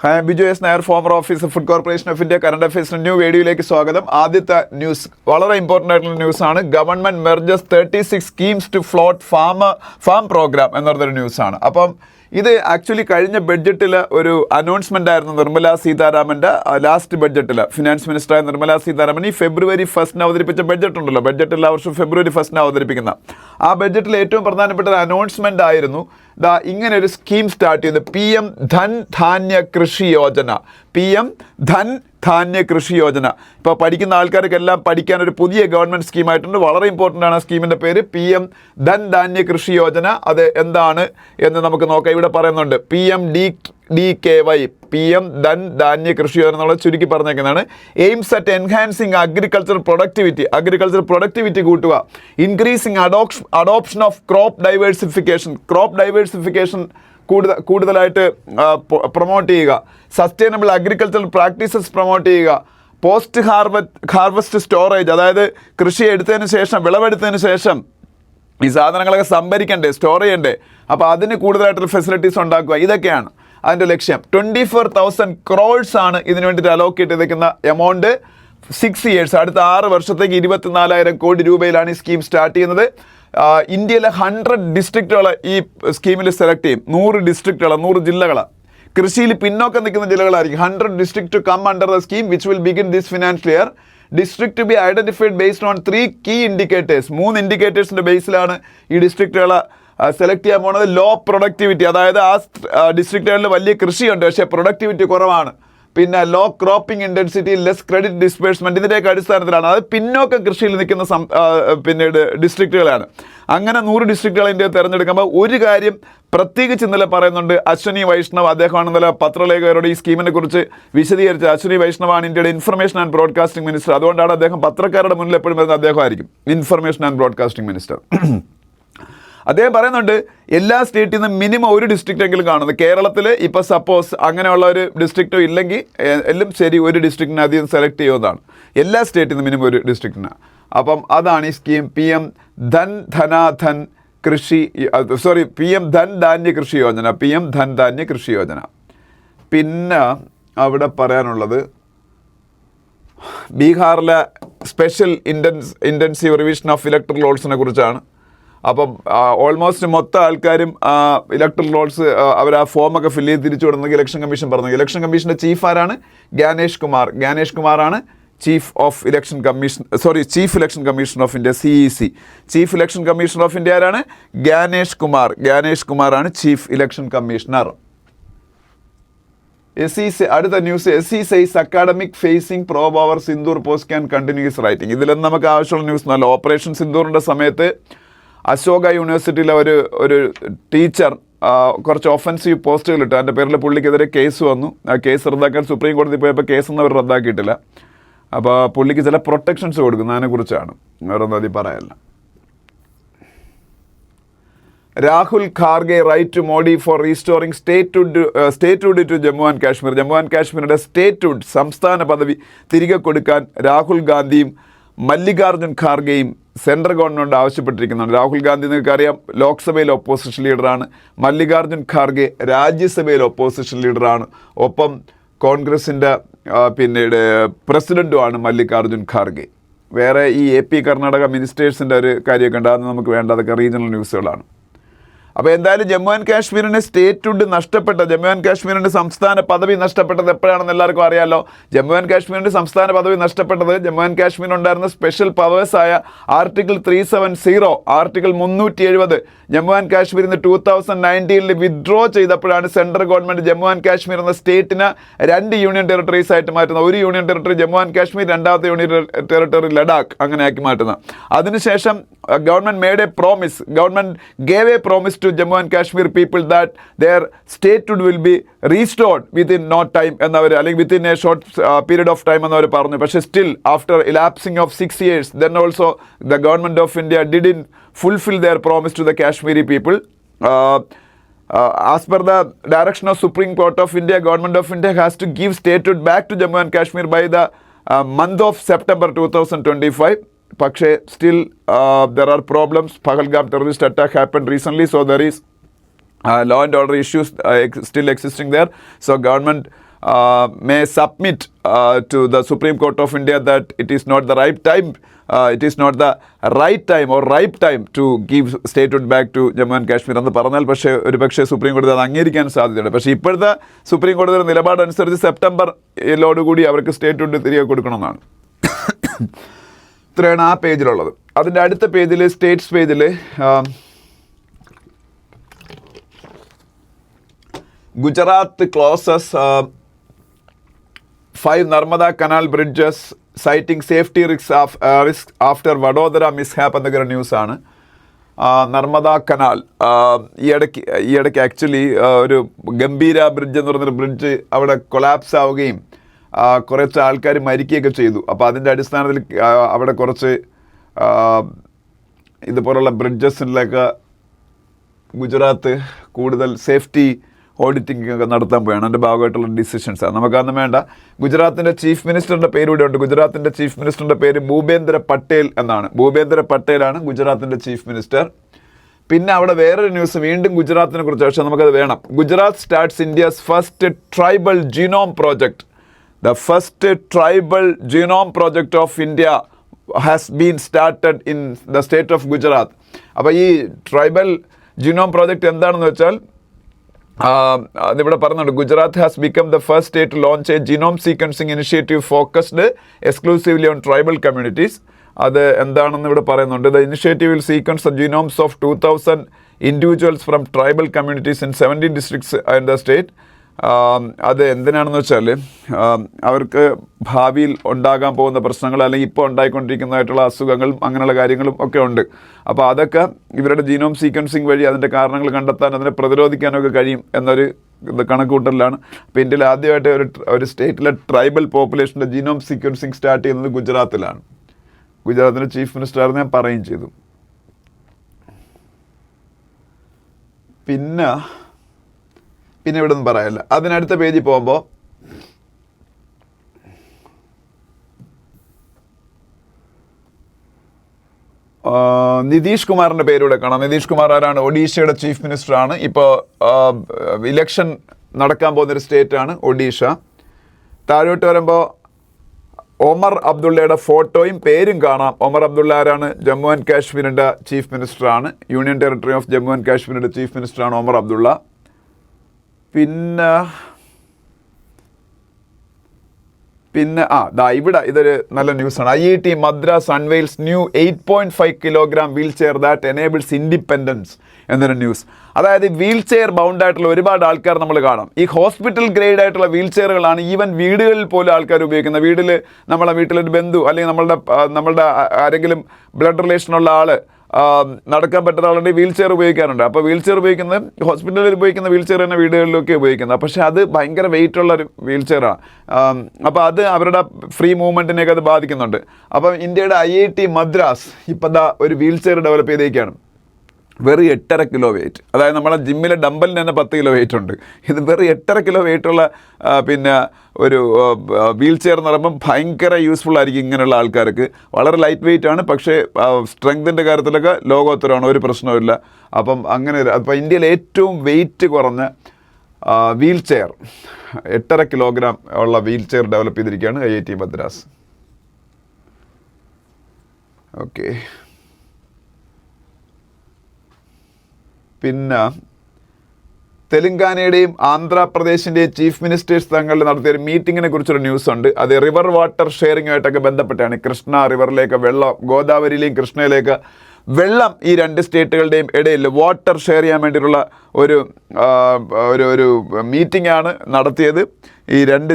Hi, Biju S Nair, former officer food corporation of India. Current അഫയേഴ്സിൻ്റെ new വീഡിയോയിലേക്ക് സ്വാഗതം. ആദ്യത്തെ ന്യൂസ് വളരെ ഇമ്പോർട്ടൻ്റ് ആയിട്ടുള്ള ന്യൂസാണ്. Government merges 36 schemes to float farm programme എന്ന് പറഞ്ഞൊരു ന്യൂസാണ്. അപ്പം ഇത് ആക്ച്വലി കഴിഞ്ഞ ബഡ്ജറ്റിൽ ഒരു അനൗൺസ്മെൻ്റ് ആയിരുന്നു. നിർമ്മല സീതാരാമൻ്റെ ലാസ്റ്റ് ബഡ്ജറ്റിൽ ഫിനാൻസ് മിനിസ്റ്ററായ നിർമ്മല സീതാരാമൻ ഈ ഫെബ്രുവരി 1 അവതരിപ്പിച്ച ബഡ്ജറ്റ് ഉണ്ടല്ലോ, ബഡ്ജറ്റ് എല്ലാ വർഷവും ഫെബ്രുവരി 1 അവതരിപ്പിക്കുന്ന ആ ബഡ്ജറ്റിൽ ഏറ്റവും പ്രധാനപ്പെട്ട ഒരു അനൗൺസ്മെൻ്റ് ആയിരുന്നു ഇങ്ങനെ ഒരു സ്കീം സ്റ്റാർട്ട് ചെയ്ത് PM ധൻ ധാന്യ കൃഷി യോജന. PM ധൻ ധാന്യ കൃഷി യോജന. ഇപ്പോൾ പഠിക്കുന്ന ആൾക്കാർക്കെല്ലാം പഠിക്കാൻ ഒരു പുതിയ ഗവൺമെൻറ് സ്കീമായിട്ടുണ്ട്. വളരെ ഇമ്പോർട്ടൻ്റ് ആണ് ആ സ്കീമിൻ്റെ പേര് PM ധൻ ധാന്യ കൃഷി യോജന. അത് എന്താണ് എന്ന് നമുക്ക് നോക്കാം. ഇവിടെ പറയുന്നുണ്ട് PMDKY, PM ധൻ ധാന്യ കൃഷി യോജന എന്നുള്ളത് ചുരുക്കി പറഞ്ഞേക്കുന്നതാണ്. Aims at enhancing agriculture productivity കൂട്ടുക, increasing adoption of crop diversification കൂടുതലായിട്ട് പ്രൊമോട്ട് ചെയ്യുക, സസ്റ്റൈനബിൾ അഗ്രികൾച്ചറൽ പ്രാക്ടീസസ് പ്രൊമോട്ട് ചെയ്യുക, പോസ്റ്റ് ഹാർവസ്റ്റ് സ്റ്റോറേജ്, അതായത് കൃഷി എടുത്തതിന് ശേഷം, വിളവെടുത്തതിന് ശേഷം ഈ സാധനങ്ങളൊക്കെ സംഭരിക്കണ്ടേ, സ്റ്റോർ ചെയ്യണ്ടേ, അപ്പോൾ അതിന് കൂടുതലായിട്ടുള്ള ഫെസിലിറ്റീസ് ഉണ്ടാക്കുക. ഇതൊക്കെയാണ് അതിൻ്റെ ലക്ഷ്യം. 24,000 crores ആണ് ഇതിനു വേണ്ടിയിട്ട് അലോക്കേറ്റ് ചെയ്തിരിക്കുന്ന എമൗണ്ട്. 6 years, അടുത്ത 6 വർഷത്തേക്ക് 24,000 കോടി രൂപയിലാണ് ഈ സ്കീം സ്റ്റാർട്ട് ചെയ്യുന്നത്. ഇന്ത്യയിലെ 100 ഡിസ്ട്രിക്റ്റുകൾ ഈ സ്കീമിൽ സെലക്ട് ചെയ്യും. 100 ഡിസ്ട്രിക്റ്റുകൾ, 100 ജില്ലകൾ, കൃഷിയിൽ പിന്നോക്കം നിൽക്കുന്ന ജില്ലകളായിരിക്കും. 100 districts to come under the scheme which will begin this financial year. District to be identified based on 3 key indicators. 3 ഇൻഡിക്കേറ്റേഴ്സിൻ്റെ ബേസിലാണ് ഈ ഡിസ്ട്രിക്റ്റുകളെ സെലക്ട് ചെയ്യാൻ പോകുന്നത്. ലോ പ്രൊഡക്ടിവിറ്റി, അതായത് ആ ഡിസ്ട്രിക്റ്റുകളിൽ വലിയ കൃഷിയുണ്ട് പക്ഷേ പ്രൊഡക്ടിവിറ്റി കുറവാണ്. പിന്നെ low cropping intensity, less credit disbursement, ഇതിൻ്റെയൊക്കെ അടിസ്ഥാനത്തിലാണ്. അത് പിന്നോക്കം കൃഷിയിൽ നിൽക്കുന്ന പിന്നീട് ഡിസ്ട്രിക്റ്റുകളാണ്. അങ്ങനെ 100 ഡിസ്ട്രിക്റ്റുകൾ ഇന്ത്യയിൽ തിരഞ്ഞെടുക്കുമ്പോൾ ഒരു കാര്യം പ്രത്യേകിച്ച് ഇന്നലെ പറയുന്നുണ്ട്. അശ്വനി വൈഷ്ണവ്, അദ്ദേഹമാണ് ഇന്നലെ പത്രലേഖകരോട് ഈ സ്കീമിനെ കുറിച്ച് വിശദീകരിച്ചത്. അശ്വനി വൈഷ്ണവാണ് ഇന്ത്യയുടെ ഇൻഫർമേഷൻ ആൻഡ് ബ്രോഡ്കാസ്റ്റിംഗ് മിനിസ്റ്റർ. അതുകൊണ്ടാണ് അദ്ദേഹം പത്രക്കാരുടെ മുന്നിൽ എപ്പോഴും വരുന്നത് അദ്ദേഹമായിരിക്കും, ഇൻഫർമേഷൻ ആൻഡ് ബ്രോഡ്കാസ്റ്റിംഗ് മിനിസ്റ്റർ. അദ്ദേഹം പറയുന്നുണ്ട് എല്ലാ സ്റ്റേറ്റിൽ നിന്നും മിനിമം ഒരു ഡിസ്ട്രിക്റ്റ് എങ്കിലും കാണുന്നത്. കേരളത്തിൽ ഇപ്പോൾ സപ്പോസ് അങ്ങനെയുള്ള ഒരു ഡിസ്ട്രിക്റ്റോ ഇല്ലെങ്കിൽ എല്ലാം ശരി, ഒരു ഡിസ്ട്രിക്റ്റിനെ അധികം സെലക്ട് ചെയ്യുന്നതാണ്. എല്ലാ സ്റ്റേറ്റിൽ നിന്നും മിനിമം ഒരു ഡിസ്ട്രിക്റ്റിന്. അപ്പം അതാണ് ഈ സ്കീം. PM ധൻ ധാന്യ കൃഷി യോജന. PM ധൻ ധാന്യ കൃഷി യോജന. പിന്നെ അവിടെ പറയാനുള്ളത് ബീഹാറിലെ special intensive revision of electoral റോൾസിനെ കുറിച്ചാണ്. അപ്പം ഓൾമോസ്റ്റ് മൊത്തം ആൾക്കാരും ഇലക്ട്രൽ റോൾസ് അവർ ആ ഫോമൊക്കെ ഫില്ല് ചെയ്ത് തിരിച്ചു വിടുന്നത് ഇലക്ഷൻ കമ്മീഷൻ പറഞ്ഞു. ഇലക്ഷൻ കമ്മീഷൻ്റെ ചീഫ് ആരാണ്? ഗാനേഷ് കുമാറാണ് chief election commission of India, CEC. Chief election commissioner of India ആരാണ്? ഗാനേഷ് കുമാറാണ് ചീഫ് ഇലക്ഷൻ കമ്മീഷണർ. അടുത്ത news, SE says academic facing probe over Sindoor post can continuous writing. ഇതിലൊന്നും നമുക്ക് ആവശ്യമുള്ള ന്യൂസ് നല്ല. ഓപ്പറേഷൻ സിന്ദൂറിൻ്റെ സമയത്ത് അശോക യൂണിവേഴ്സിറ്റിയിലെ ഒരു ടീച്ചർ കുറച്ച് ഒഫൻസീവ് പോസ്റ്റുകൾ ഇട്ടു. അതിൻ്റെ പേരിൽ പുള്ളിക്കെതിരെ കേസ് വന്നു. ആ കേസ് റദ്ദാക്കാൻ സുപ്രീം കോടതി പോയപ്പോൾ കേസൊന്നും അവർ റദ്ദാക്കിയിട്ടില്ല. അപ്പോൾ പുള്ളിക്ക് ചില പ്രൊട്ടക്ഷൻസ് കൊടുക്കുന്നു, അതിനെക്കുറിച്ചാണ്. വേറൊന്നും അതിൽ പറയാനില്ല. Rahul Kharge write to Modi for restoring statehood to Jammu and Kashmir. Jammu and കാശ്മീരിൻ്റെ സ്റ്റേറ്റ്ഹുഡ്, സംസ്ഥാന പദവി തിരികെ കൊടുക്കാൻ രാഹുൽ ഗാന്ധിയും മല്ലികാർജുൻ ഖാർഗെയും സെൻട്രൽ ഗവൺമെൻറ് ആവശ്യപ്പെട്ടിരിക്കുന്നുണ്ട്. രാഹുൽ ഗാന്ധി നിങ്ങൾക്കറിയാം ലോക്സഭയിൽ ഓപ്പോസിഷൻ ലീഡറാണ്. മല്ലികാർജുൻ ഖാർഗെ രാജ്യസഭയിൽ ഓപ്പോസിഷൻ ലീഡറാണ്. ഒപ്പം കോൺഗ്രസിൻ്റെ പിന്നീട് പ്രസിഡൻറ്റുമാണ് മല്ലികാർജുൻ ഖാർഗെ. വേറെ ഈ AP കർണാടക മിനിസ്റ്റേഴ്സിൻ്റെ ഒരു കാര്യമൊക്കെ ഉണ്ട്, അതൊന്നും നമുക്ക് വേണ്ട, അതൊക്കെ റീജിയണൽ ന്യൂസുകളാണ്. അപ്പോൾ എന്തായാലും ജമ്മു ആൻഡ് കാശ്മീരിന് സ്റ്റേറ്റ്ഹുഡ് നഷ്ടപ്പെട്ട, ജമ്മു ആൻഡ് കാശ്മീരിൻ്റെ സംസ്ഥാന പദവി നഷ്ടപ്പെട്ടത് എപ്പോഴാണെന്ന് എല്ലാവർക്കും അറിയാമല്ലോ. ജമ്മു ആൻഡ് കാശ്മീരിൻ്റെ സംസ്ഥാന പദവി നഷ്ടപ്പെട്ടത് ജമ്മു ആൻഡ് കാശ്മീരിനുണ്ടായിരുന്ന സ്പെഷ്യൽ പവേഴ്സായ ആർട്ടിക്കിൾ 370, ആർട്ടിക്കിൾ 370 ജമ്മു ആൻഡ് കാശ്മീരിൽ നിന്ന് 2019 വിത്ഡ്രോ ചെയ്തപ്പോഴാണ് central government Jammu and Kashmir എന്ന സ്റ്റേറ്റിന് 2 യൂണിയൻ ടെറിട്ടറീസ് ആയിട്ട് മാറ്റുന്നത്. ഒരു union territory Jammu and Kashmir, രണ്ടാമത്തെ യൂണിയൻ ടെറിട്ടറി ലഡാക്ക്, അങ്ങനെ ആക്കി മാറ്റുന്നത്. അതിനുശേഷം government gave a promise to Jammu and Kashmir people that their statehood will be restored within no time എന്നവർ, അല്ലെങ്കിൽ within a short period of time എന്നവർ പറഞ്ഞു. പക്ഷേ still after elapsing of 6 years then also the government of India didn't fulfill their promise to the Kashmiri people. As per the direction of Supreme Court of India, government of India has to give statehood back to Jammu and Kashmir by the month of September 2025. പക്ഷേ still there are problems. Pahalgam terrorist attack happened recently, so there is law and order issues still existing there. So government may submit to the Supreme Court of India that it is not the right time. It is not the right time or ripe time to give statehood back to Jammu and Kashmir എന്ന് പറഞ്ഞാൽ പക്ഷേ supreme കോടതി അത് അംഗീകരിക്കാൻ സാധ്യതയുണ്ട്. പക്ഷേ ഇപ്പോഴത്തെ supreme കോടതിയുടെ നിലപാടനുസരിച്ച് സെപ്റ്റംബറിലോടുകൂടി അവർക്ക് സ്റ്റേറ്റ്ഹുഡ് തിരികെ കൊടുക്കണമെന്നാണ്. ഇത്രയാണ് ആ പേജിലുള്ളത്. അതിൻ്റെ അടുത്ത പേജിൽ സ്റ്റേറ്റ്സ് പേജിൽ Gujarat closes 5 Narmada canal bridges citing safety risk after Vadodara mishap എന്നൊക്കെ ന്യൂസാണ്. നർമ്മദ കനാൽ ഈ ഇടയ്ക്ക് ആക്ച്വലി ഒരു ഗംഭീര ബ്രിഡ്ജ് എന്ന് പറഞ്ഞൊരു ബ്രിഡ്ജ് അവിടെ കൊളാപ്സ് ആവുകയും കുറച്ച് ആൾക്കാർ മരിക്കുകയൊക്കെ ചെയ്തു. അപ്പോൾ അതിൻ്റെ അടിസ്ഥാനത്തിൽ അവിടെ കുറച്ച് ഇതുപോലുള്ള ബ്രിഡ്ജസിലൊക്കെ ഗുജറാത്ത് കൂടുതൽ സേഫ്റ്റി ഓഡിറ്റിംഗ് ഒക്കെ നടത്താൻ പോയാണ്. അതിൻ്റെ ഭാഗമായിട്ടുള്ള ഡിസിഷൻസാണ്. നമുക്കതൊന്നും വേണ്ട. ഗുജറാത്തിൻ്റെ ചീഫ് മിനിസ്റ്ററിൻ്റെ പേര് ഇവിടെ ഉണ്ട്. ഗുജറാത്തിൻ്റെ ചീഫ് മിനിസ്റ്ററിൻ്റെ പേര് ഭൂപേന്ദ്ര പട്ടേൽ എന്നാണ്. ഭൂപേന്ദ്ര പട്ടേലാണ് ഗുജറാത്തിൻ്റെ ചീഫ് മിനിസ്റ്റർ. പിന്നെ അവിടെ വേറൊരു ന്യൂസ് വീണ്ടും ഗുജറാത്തിനെ കുറിച്ച്, പക്ഷേ നമുക്കത് വേണം. Gujarat starts India's first tribal genome project. The first tribal genome project of India has been started in the state of Gujarat. അപ്പോൾ ഈ ട്രൈബൽ ജീനോം പ്രോജക്റ്റ് എന്താണെന്ന് വെച്ചാൽ അതിവിടെ പറയുന്നുണ്ട്. Gujarat has become the first state to launch a genome sequencing initiative focused exclusively on tribal communities. അത് എന്താണെന്ന് ഇവിടെ പറയുന്നുണ്ട്. The initiative will sequence the genomes of 2000 individuals from tribal communities in 17 districts in the state. അത് എന്തിനാണെന്ന് വെച്ചാൽ അവർക്ക് ഭാവിയിൽ ഉണ്ടാകാൻ പോകുന്ന പ്രശ്നങ്ങൾ അല്ലെങ്കിൽ ഇപ്പോൾ ഉണ്ടായിക്കൊണ്ടിരിക്കുന്നതായിട്ടുള്ള അസുഖങ്ങളും അങ്ങനെയുള്ള കാര്യങ്ങളും ഒക്കെ ഉണ്ട്. അപ്പോൾ അതൊക്കെ ഇവരുടെ ജീനോം സീക്വൻസിങ് വഴി അതിൻ്റെ കാരണങ്ങൾ കണ്ടെത്താൻ അതിനെ പ്രതിരോധിക്കാനൊക്കെ കഴിയും എന്നൊരു കണക്കുകൂട്ടലിലാണ്. അപ്പോൾ ഇന്ത്യയിൽ ആദ്യമായിട്ട് ഒരു സ്റ്റേറ്റിലെ ട്രൈബൽ പോപ്പുലേഷൻ്റെ ജീനോം സീക്വൻസിങ് സ്റ്റാർട്ട് ചെയ്യുന്നത് ഗുജറാത്തിലാണ്. ഗുജറാത്തിൻ്റെ ചീഫ് മിനിസ്റ്ററായിരുന്നു, ഞാൻ പറയുകയും ചെയ്തു. പിന്നെ ഇവിടെ ഒന്നും പറയാനില്ല. അതിനടുത്ത പേജിൽ പോകുമ്പോൾ നിതീഷ് കുമാറിൻ്റെ പേരൂടെ കാണാം. നിതീഷ് കുമാർ ആരാണ്? ഒഡീഷയുടെ ചീഫ് മിനിസ്റ്ററാണ്. ഇപ്പോൾ ഇലക്ഷൻ നടക്കാൻ പോകുന്നൊരു സ്റ്റേറ്റാണ് ഒഡീഷ. താഴോട്ട് വരുമ്പോൾ ഒമർ അബ്ദുള്ളയുടെ ഫോട്ടോയും പേരും കാണാം. ഒമർ അബ്ദുള്ള ആരാണ്? ജമ്മു ആൻഡ് കാശ്മീരിൻ്റെ ചീഫ് മിനിസ്റ്ററാണ്. Union territory of Jammu and കാശ്മീരിൻ്റെ ചീഫ് മിനിസ്റ്ററാണ് ഒമർ അബ്ദുള്ള. പിന്നെ ഇവിടെ ഇതൊരു നല്ല ന്യൂസാണ്. IIT Madras unveils new 8.5 kilogram wheel chair that enables independence എന്നൊരു ന്യൂസ്. അതായത് വീൽ ചെയർ ബൗണ്ട് ആയിട്ടുള്ള ഒരുപാട് ആൾക്കാർ നമ്മൾ കാണാം. ഈ ഹോസ്പിറ്റൽ ഗ്രേഡ് ആയിട്ടുള്ള വീൽ ചെയറുകളാണ് ഈവൻ വീടുകളിൽ പോലും ആൾക്കാർ ഉപയോഗിക്കുന്നത്. വീട്ടിലൊരു ബന്ധു അല്ലെങ്കിൽ നമ്മളുടെ ആരെങ്കിലും ബ്ലഡ് റിലേഷനുള്ള ആൾ നടക്കാൻ പറ്റുന്ന ആളുടെ വീൽ ചെയർ ഉപയോഗിക്കാറുണ്ട്. അപ്പോൾ വീൽ ചെയർ ഉപയോഗിക്കുന്നത് ഹോസ്പിറ്റലിൽ ഉപയോഗിക്കുന്ന വീൽ ചെയർ തന്നെ വീടുകളിലൊക്കെ ഉപയോഗിക്കുന്നത്. പക്ഷേ അത് ഭയങ്കര വെയിറ്റ് ഉള്ളൊരു വീൽ ചെയറാണ്. അപ്പോൾ അത് അവരുടെ ഫ്രീ മൂവ്മെൻറ്റിനെയൊക്കെ അത് ബാധിക്കുന്നുണ്ട്. അപ്പം ഇന്ത്യയുടെ IIT മദ്രാസ് ഇപ്പോൾ ഒരു വീൽ ചെയർ ഡെവലപ്പ് ചെയ്തേക്കാണ്. വെറും 8.5 കിലോ വെയിറ്റ്. അതായത് നമ്മളെ ജിമ്മിലെ ഡമ്പലിന് തന്നെ 10 കിലോ വെയിറ്റ് ഉണ്ട്. ഇത് വെറും 8.5 കിലോ വെയിറ്റുള്ള പിന്നെ ഒരു വീൽ ചെയർ എന്ന് പറയുമ്പം ഭയങ്കര യൂസ്ഫുൾ ആയിരിക്കും ഇങ്ങനെയുള്ള ആൾക്കാർക്ക്. വളരെ ലൈറ്റ് വെയിറ്റ് ആണ്, പക്ഷേ സ്ട്രെങ്തിൻ്റെ കാര്യത്തിലൊക്കെ ലോകോത്തരമാണ്, ഒരു പ്രശ്നവുമില്ല. അപ്പം അപ്പോൾ ഇന്ത്യയിൽ ഏറ്റവും വെയിറ്റ് കുറഞ്ഞ വീൽ ചെയർ 8.5 കിലോഗ്രാം ഉള്ള വീൽ ചെയർ ഡെവലപ്പ് ചെയ്തിരിക്കുകയാണ് IIT മദ്രാസ്. ഓക്കെ. പിന്നെ തെലങ്കാനയുടെയും ആന്ധ്രാപ്രദേശിൻ്റെയും ചീഫ് മിനിസ്റ്റേഴ്സ് തങ്ങളിൽ നടത്തിയൊരു മീറ്റിങ്ങിനെ കുറിച്ചൊരു ന്യൂസ് ഉണ്ട്. അത് റിവർ വാട്ടർ ഷെയറിങ്ങുമായിട്ടൊക്കെ ബന്ധപ്പെട്ടാണ്. കൃഷ്ണ റിവറിലേക്ക് വെള്ളം, ഗോദാവരിയിലെയും കൃഷ്ണയിലേക്ക് വെള്ളം ഈ രണ്ട് സ്റ്റേറ്റുകളുടെയും ഇടയിൽ വാട്ടർ ഷെയർ ചെയ്യാൻ വേണ്ടിയിട്ടുള്ള ഒരു മീറ്റിംഗ് ആണ് നടത്തിയത്. ഈ രണ്ട്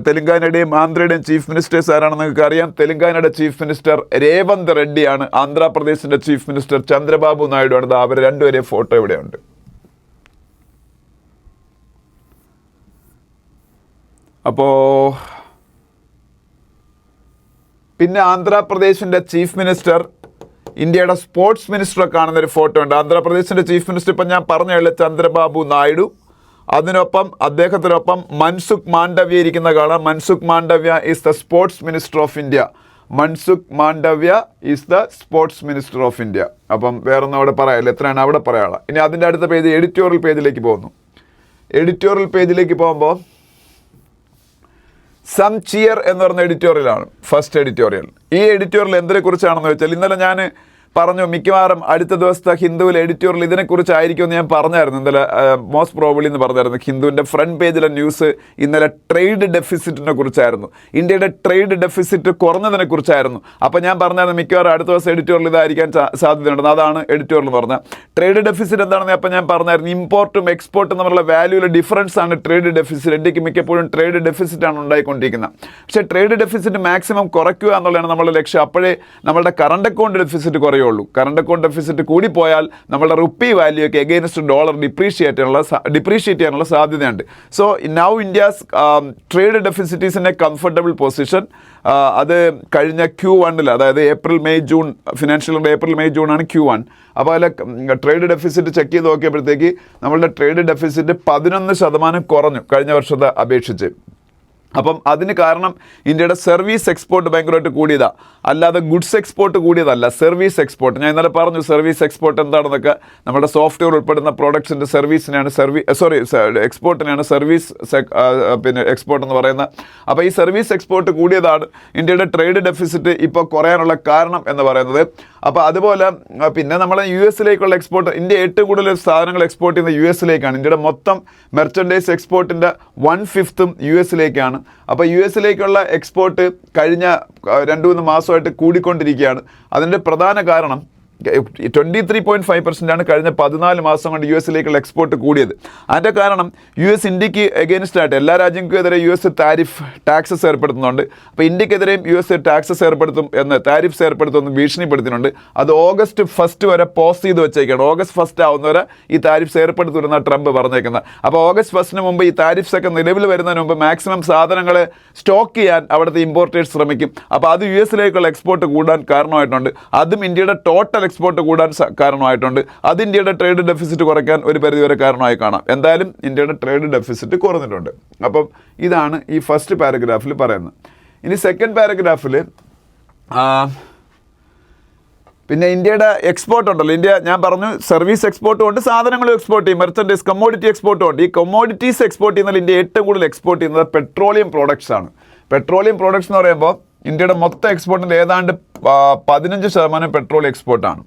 തെലങ്കാനയുടെയും ആന്ധ്രയുടെയും ചീഫ് മിനിസ്റ്റേഴ്സ് ആരാണെന്ന് നിങ്ങൾക്ക് അറിയാം. തെലങ്കാനയുടെ ചീഫ് മിനിസ്റ്റർ രേവന്ത് റെഡ്ഡിയാണ്. ആന്ധ്രാപ്രദേശിൻ്റെ ചീഫ് മിനിസ്റ്റർ ചന്ദ്രബാബു നായിഡു ആണ്. അവർ രണ്ടുപേരെയും ഫോട്ടോ ഇവിടെയുണ്ട്. അപ്പോൾ പിന്നെ ആന്ധ്രാപ്രദേശിൻ്റെ ചീഫ് മിനിസ്റ്റർ ഇന്ത്യയുടെ സ്പോർട്സ് മിനിസ്റ്ററെ കാണുന്നൊരു ഫോട്ടോ ഉണ്ട്. ആന്ധ്രാപ്രദേശിൻ്റെ ചീഫ് മിനിസ്റ്റർ ഇപ്പം ഞാൻ പറഞ്ഞ ചന്ദ്രബാബു നായിഡു. അതിനൊപ്പം അദ്ദേഹത്തിനൊപ്പം മൻസുഖ് മാണ്ഡവ്യ ഇരിക്കുന്ന കാണാം. Mansukh Mandaviya is the sports minister of India. Mansukh Mandaviya is the sports minister of India. അപ്പം വേറൊന്നും അവിടെ പറയാമല്ലോ, എത്രയാണ് അവിടെ പറയാനുള്ളത്. ഇനി അതിൻ്റെ അടുത്ത പേജ് എഡിറ്റോറിയൽ പേജിലേക്ക് പോകുന്നു. എഡിറ്റോറിയൽ പേജിലേക്ക് പോകുമ്പോൾ സം ചിയർ എന്ന് പറഞ്ഞ എഡിറ്റോറിയലാണ് ഫസ്റ്റ് എഡിറ്റോറിയൽ. ഈ എഡിറ്റോറിയൽ എന്തിനെക്കുറിച്ചാണെന്ന് വെച്ചാൽ ഇന്നലെ ഞാൻ പറഞ്ഞു മിക്കവാറും അടുത്ത ദിവസത്തെ ഹിന്ദുവിൽ എഡിറ്റോറിയൽ ഇതിനെക്കുറിച്ചായിരിക്കുമെന്ന് ഞാൻ പറഞ്ഞായിരുന്നു. ഇന്നലെ മോസ്റ്റ് പ്രോബബ്ലി എന്ന് പറഞ്ഞായിരുന്നു. ഹിന്ദുവിൻ്റെ ഫ്രണ്ട് പേജിലെ ന്യൂസ് ഇന്നലെ ട്രേഡ് ഡെഫിസിറ്റിനെ കുറിച്ചായിരുന്നു. ഇന്ത്യയുടെ ട്രേഡ് ഡെഫിസിറ്റ് കുറഞ്ഞതിനെ കുറിച്ചായിരുന്നു. അപ്പോൾ ഞാൻ പറഞ്ഞായിരുന്നു മിക്കവാറും അടുത്ത ദിവസം എഡിറ്റോറിയൽ ഇതായിരിക്കാൻ സാധ്യതയുണ്ടെന്ന്. അതാണ് എഡിറ്റോറിയൽ എന്ന് പറഞ്ഞാൽ. ട്രേഡ് ഡെഫിസിറ്റ് എന്താണെന്ന് അപ്പോൾ ഞാൻ പറഞ്ഞായിരുന്നു. ഇമ്പോർട്ടും എക്സ്പോർട്ടും തമ്മിലുള്ള വാല്യൂവിലെ ഡിഫറൻസ് ആണ് ട്രേഡ് ഡെഫിസിറ്റ്. ഇന്ത്യക്ക് മിക്കപ്പോഴും ട്രേഡ് ഡെഫിസിറ്റാണ് ഉണ്ടായിക്കൊണ്ടിരിക്കുന്നത്. പക്ഷേ ട്രേഡ് ഡെഫിസിറ്റ് മാക്സിമം കുറയ്ക്കുക എന്നുള്ളതാണ് നമ്മുടെ ലക്ഷ്യം. അപ്പോഴേ നമ്മളുടെ കറണ്ട് അക്കൗണ്ട് ഡെഫിസിറ്റ് കുറയുള്ളൂ. കറണ്ട് അക്കൗണ്ട് ഡെഫിസിറ്റ് കൂടിപ്പോയാൽ നമ്മുടെ റുപ്പി വാല്യൂ ഒക്കെ എഗെയിൻസ്റ്റ് ഡോളർ ഡിപ്രീഷിയേറ്റ് ചെയ്യാനുള്ള സാധ്യതയുണ്ട്. So now India's trade deficit is in a comfortable position. അത് കഴിഞ്ഞ Q1 അതായത് April May June financial year April May June ആണ് Q1. അപ്പോൾ അതിൽ ട്രേഡ് ഡെഫിസിറ്റ് ചെക്ക് ചെയ്ത് നോക്കിയപ്പോഴത്തേക്ക് നമ്മളുടെ ട്രേഡ് ഡെഫിസിറ്റ് 11% കുറഞ്ഞു കഴിഞ്ഞ വർഷത്തെ അപേക്ഷിച്ച്. അപ്പം അതിന് കാരണം ഇന്ത്യയുടെ സർവീസ് എക്സ്പോർട്ട് ഭയങ്കരമായിട്ട് കൂടിയതാണ്, അല്ലാതെ ഗുഡ്സ് എക്സ്പോർട്ട് കൂടിയതല്ല. സർവീസ് എക്സ്പോർട്ട് ഞാൻ ഇന്നലെ പറഞ്ഞു. സർവീസ് എക്സ്പോർട്ട് എന്താണെന്നൊക്കെ നമ്മുടെ സോഫ്റ്റ്വെയർ ഉൾപ്പെടുന്ന പ്രോഡക്ട്സിൻ്റെ സർവീസിനെയാണ് എക്സ്പോർട്ടിനെയാണ് സർവീസ് എക്സ്പോർട്ട് എന്ന് പറയുന്നത്. അപ്പോൾ ഈ സർവീസ് എക്സ്പോർട്ട് കൂടിയതാണ് ഇന്ത്യയുടെ ട്രേഡ് ഡെഫിസിറ്റ് ഇപ്പോൾ കുറയാനുള്ള കാരണം എന്ന് പറയുന്നത്. അപ്പോൾ അതുപോലെ പിന്നെ നമ്മൾ US എക്സ്പോർട്ട്, ഇന്ത്യ ഏറ്റവും കൂടുതൽ സാധനങ്ങൾ എക്സ്പോർട്ട് ചെയ്യുന്നത് US ഇന്ത്യയുടെ മൊത്തം മെർച്ചൻഡൈസ് എക്സ്പോർട്ടിൻ്റെ 1/5 US അപ്പോൾ US എക്സ്പോർട്ട് കഴിഞ്ഞ 2-3 മാസമായിട്ട് കൂടിക്കൊണ്ടിരിക്കുകയാണ്. അതിൻ്റെ പ്രധാന കാരണം 23.5% കഴിഞ്ഞ 14 മാസം കൊണ്ട് US എക്സ്പോർട്ട് കൂടിയത്. അതിൻ്റെ കാരണം US ഇന്ത്യക്ക് എഗെയിൻസ്റ്റ് ആയിട്ട് എല്ലാ രാജ്യങ്ങൾക്കെതിരെ US ടാക്സസ് ഏർപ്പെടുത്തുന്നുണ്ട്. അപ്പോൾ ഇന്ത്യക്കെതിരെയും US ടാക്സസ് താരിഫ്സ് ഏർപ്പെടുത്തുമെന്ന് ഭീഷണിപ്പെടുത്തുന്നുണ്ട്. അത് August 1 വരെ പോസ്റ്റ് ചെയ്ത് വെച്ചേക്കാണ്. August 1 ആവുന്നവരെ ഈ താരിഫ്സ് ഏർപ്പെടുത്തുമെന്നാണ് ട്രംപ് പറഞ്ഞേക്കുന്നത്. അപ്പോൾ August 1 മുമ്പ് ഈ താരിഫ്സ് ഒക്കെ നിലവിൽ വരുന്നതിന് മുമ്പ് മാക്സിമം സാധനങ്ങൾ സ്റ്റോക്ക് ചെയ്യാൻ അവിടുത്തെ ഇമ്പോർട്ടേഴ്സ് ശ്രമിക്കും. അപ്പോൾ അത് US എക്സ്പോർട്ട് കൂടാൻ കാരണമായിട്ടുണ്ട്. അതും ഇന്ത്യയുടെ ടോട്ടൽ എക്സ്പോർട്ട് കൂടാൻ കാരണമായിട്ടുണ്ട്. അത് ഇന്ത്യയുടെ ട്രേഡ് ഡെഫിസിറ്റ് കുറയ്ക്കാൻ ഒരു പരിധിവരെ കാരണമായി കാണാം. എന്തായാലും ഇന്ത്യയുടെ ട്രേഡ് ഡെഫിസിറ്റ് കുറഞ്ഞിട്ടുണ്ട്. അപ്പം ഇതാണ് ഈ ഫസ്റ്റ് പാരഗ്രാഫിൽ പറയുന്നത്. ഇനി സെക്കൻഡ് പാരഗ്രാഫിൽ പിന്നെ ഇന്ത്യയുടെ എക്സ്പോർട്ട് ഉണ്ടല്ലോ. ഇന്ത്യ ഞാൻ പറഞ്ഞു സർവീസ് എക്സ്പോർട്ടും ഉണ്ട്, സാധനങ്ങളും എക്സ്പോർട്ട് ചെയ്യും, മെർച്ചൻഡൈസ് കമ്മോഡിറ്റി എക്സ്പോർട്ടും ഉണ്ട്. ഈ കമ്മോഡിറ്റീസ് എക്സ്പോർട്ട് ചെയ്യുന്നതിൽ ഇന്ത്യ ഏറ്റവും കൂടുതൽ എക്സ്പോർട്ട് ചെയ്യുന്നത് പെട്രോളിയം പ്രോഡക്ട്സ് ആണ്. പെട്രോളിയം പ്രോഡക്ട്സ് എന്ന് പറയുമ്പോൾ ഇന്ത്യയുടെ മൊത്തം എക്സ്പോർട്ടിൻ്റെ ഏതാണ്ട് 15% പെട്രോൾ എക്സ്പോർട്ടാണ്.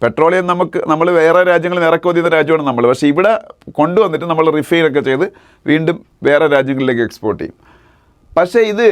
പെട്രോളിയം നമ്മൾ വേറെ രാജ്യങ്ങളിൽ ഇറക്കുമതി ചെയ്യുന്ന രാജ്യമാണ് നമ്മൾ. പക്ഷേ ഇവിടെ കൊണ്ടുവന്നിട്ട് നമ്മൾ റിഫൈനൊക്കെ ചെയ്ത് വീണ്ടും വേറെ രാജ്യങ്ങളിലേക്ക് എക്സ്പോർട്ട് ചെയ്യും. പക്ഷേ ഇത്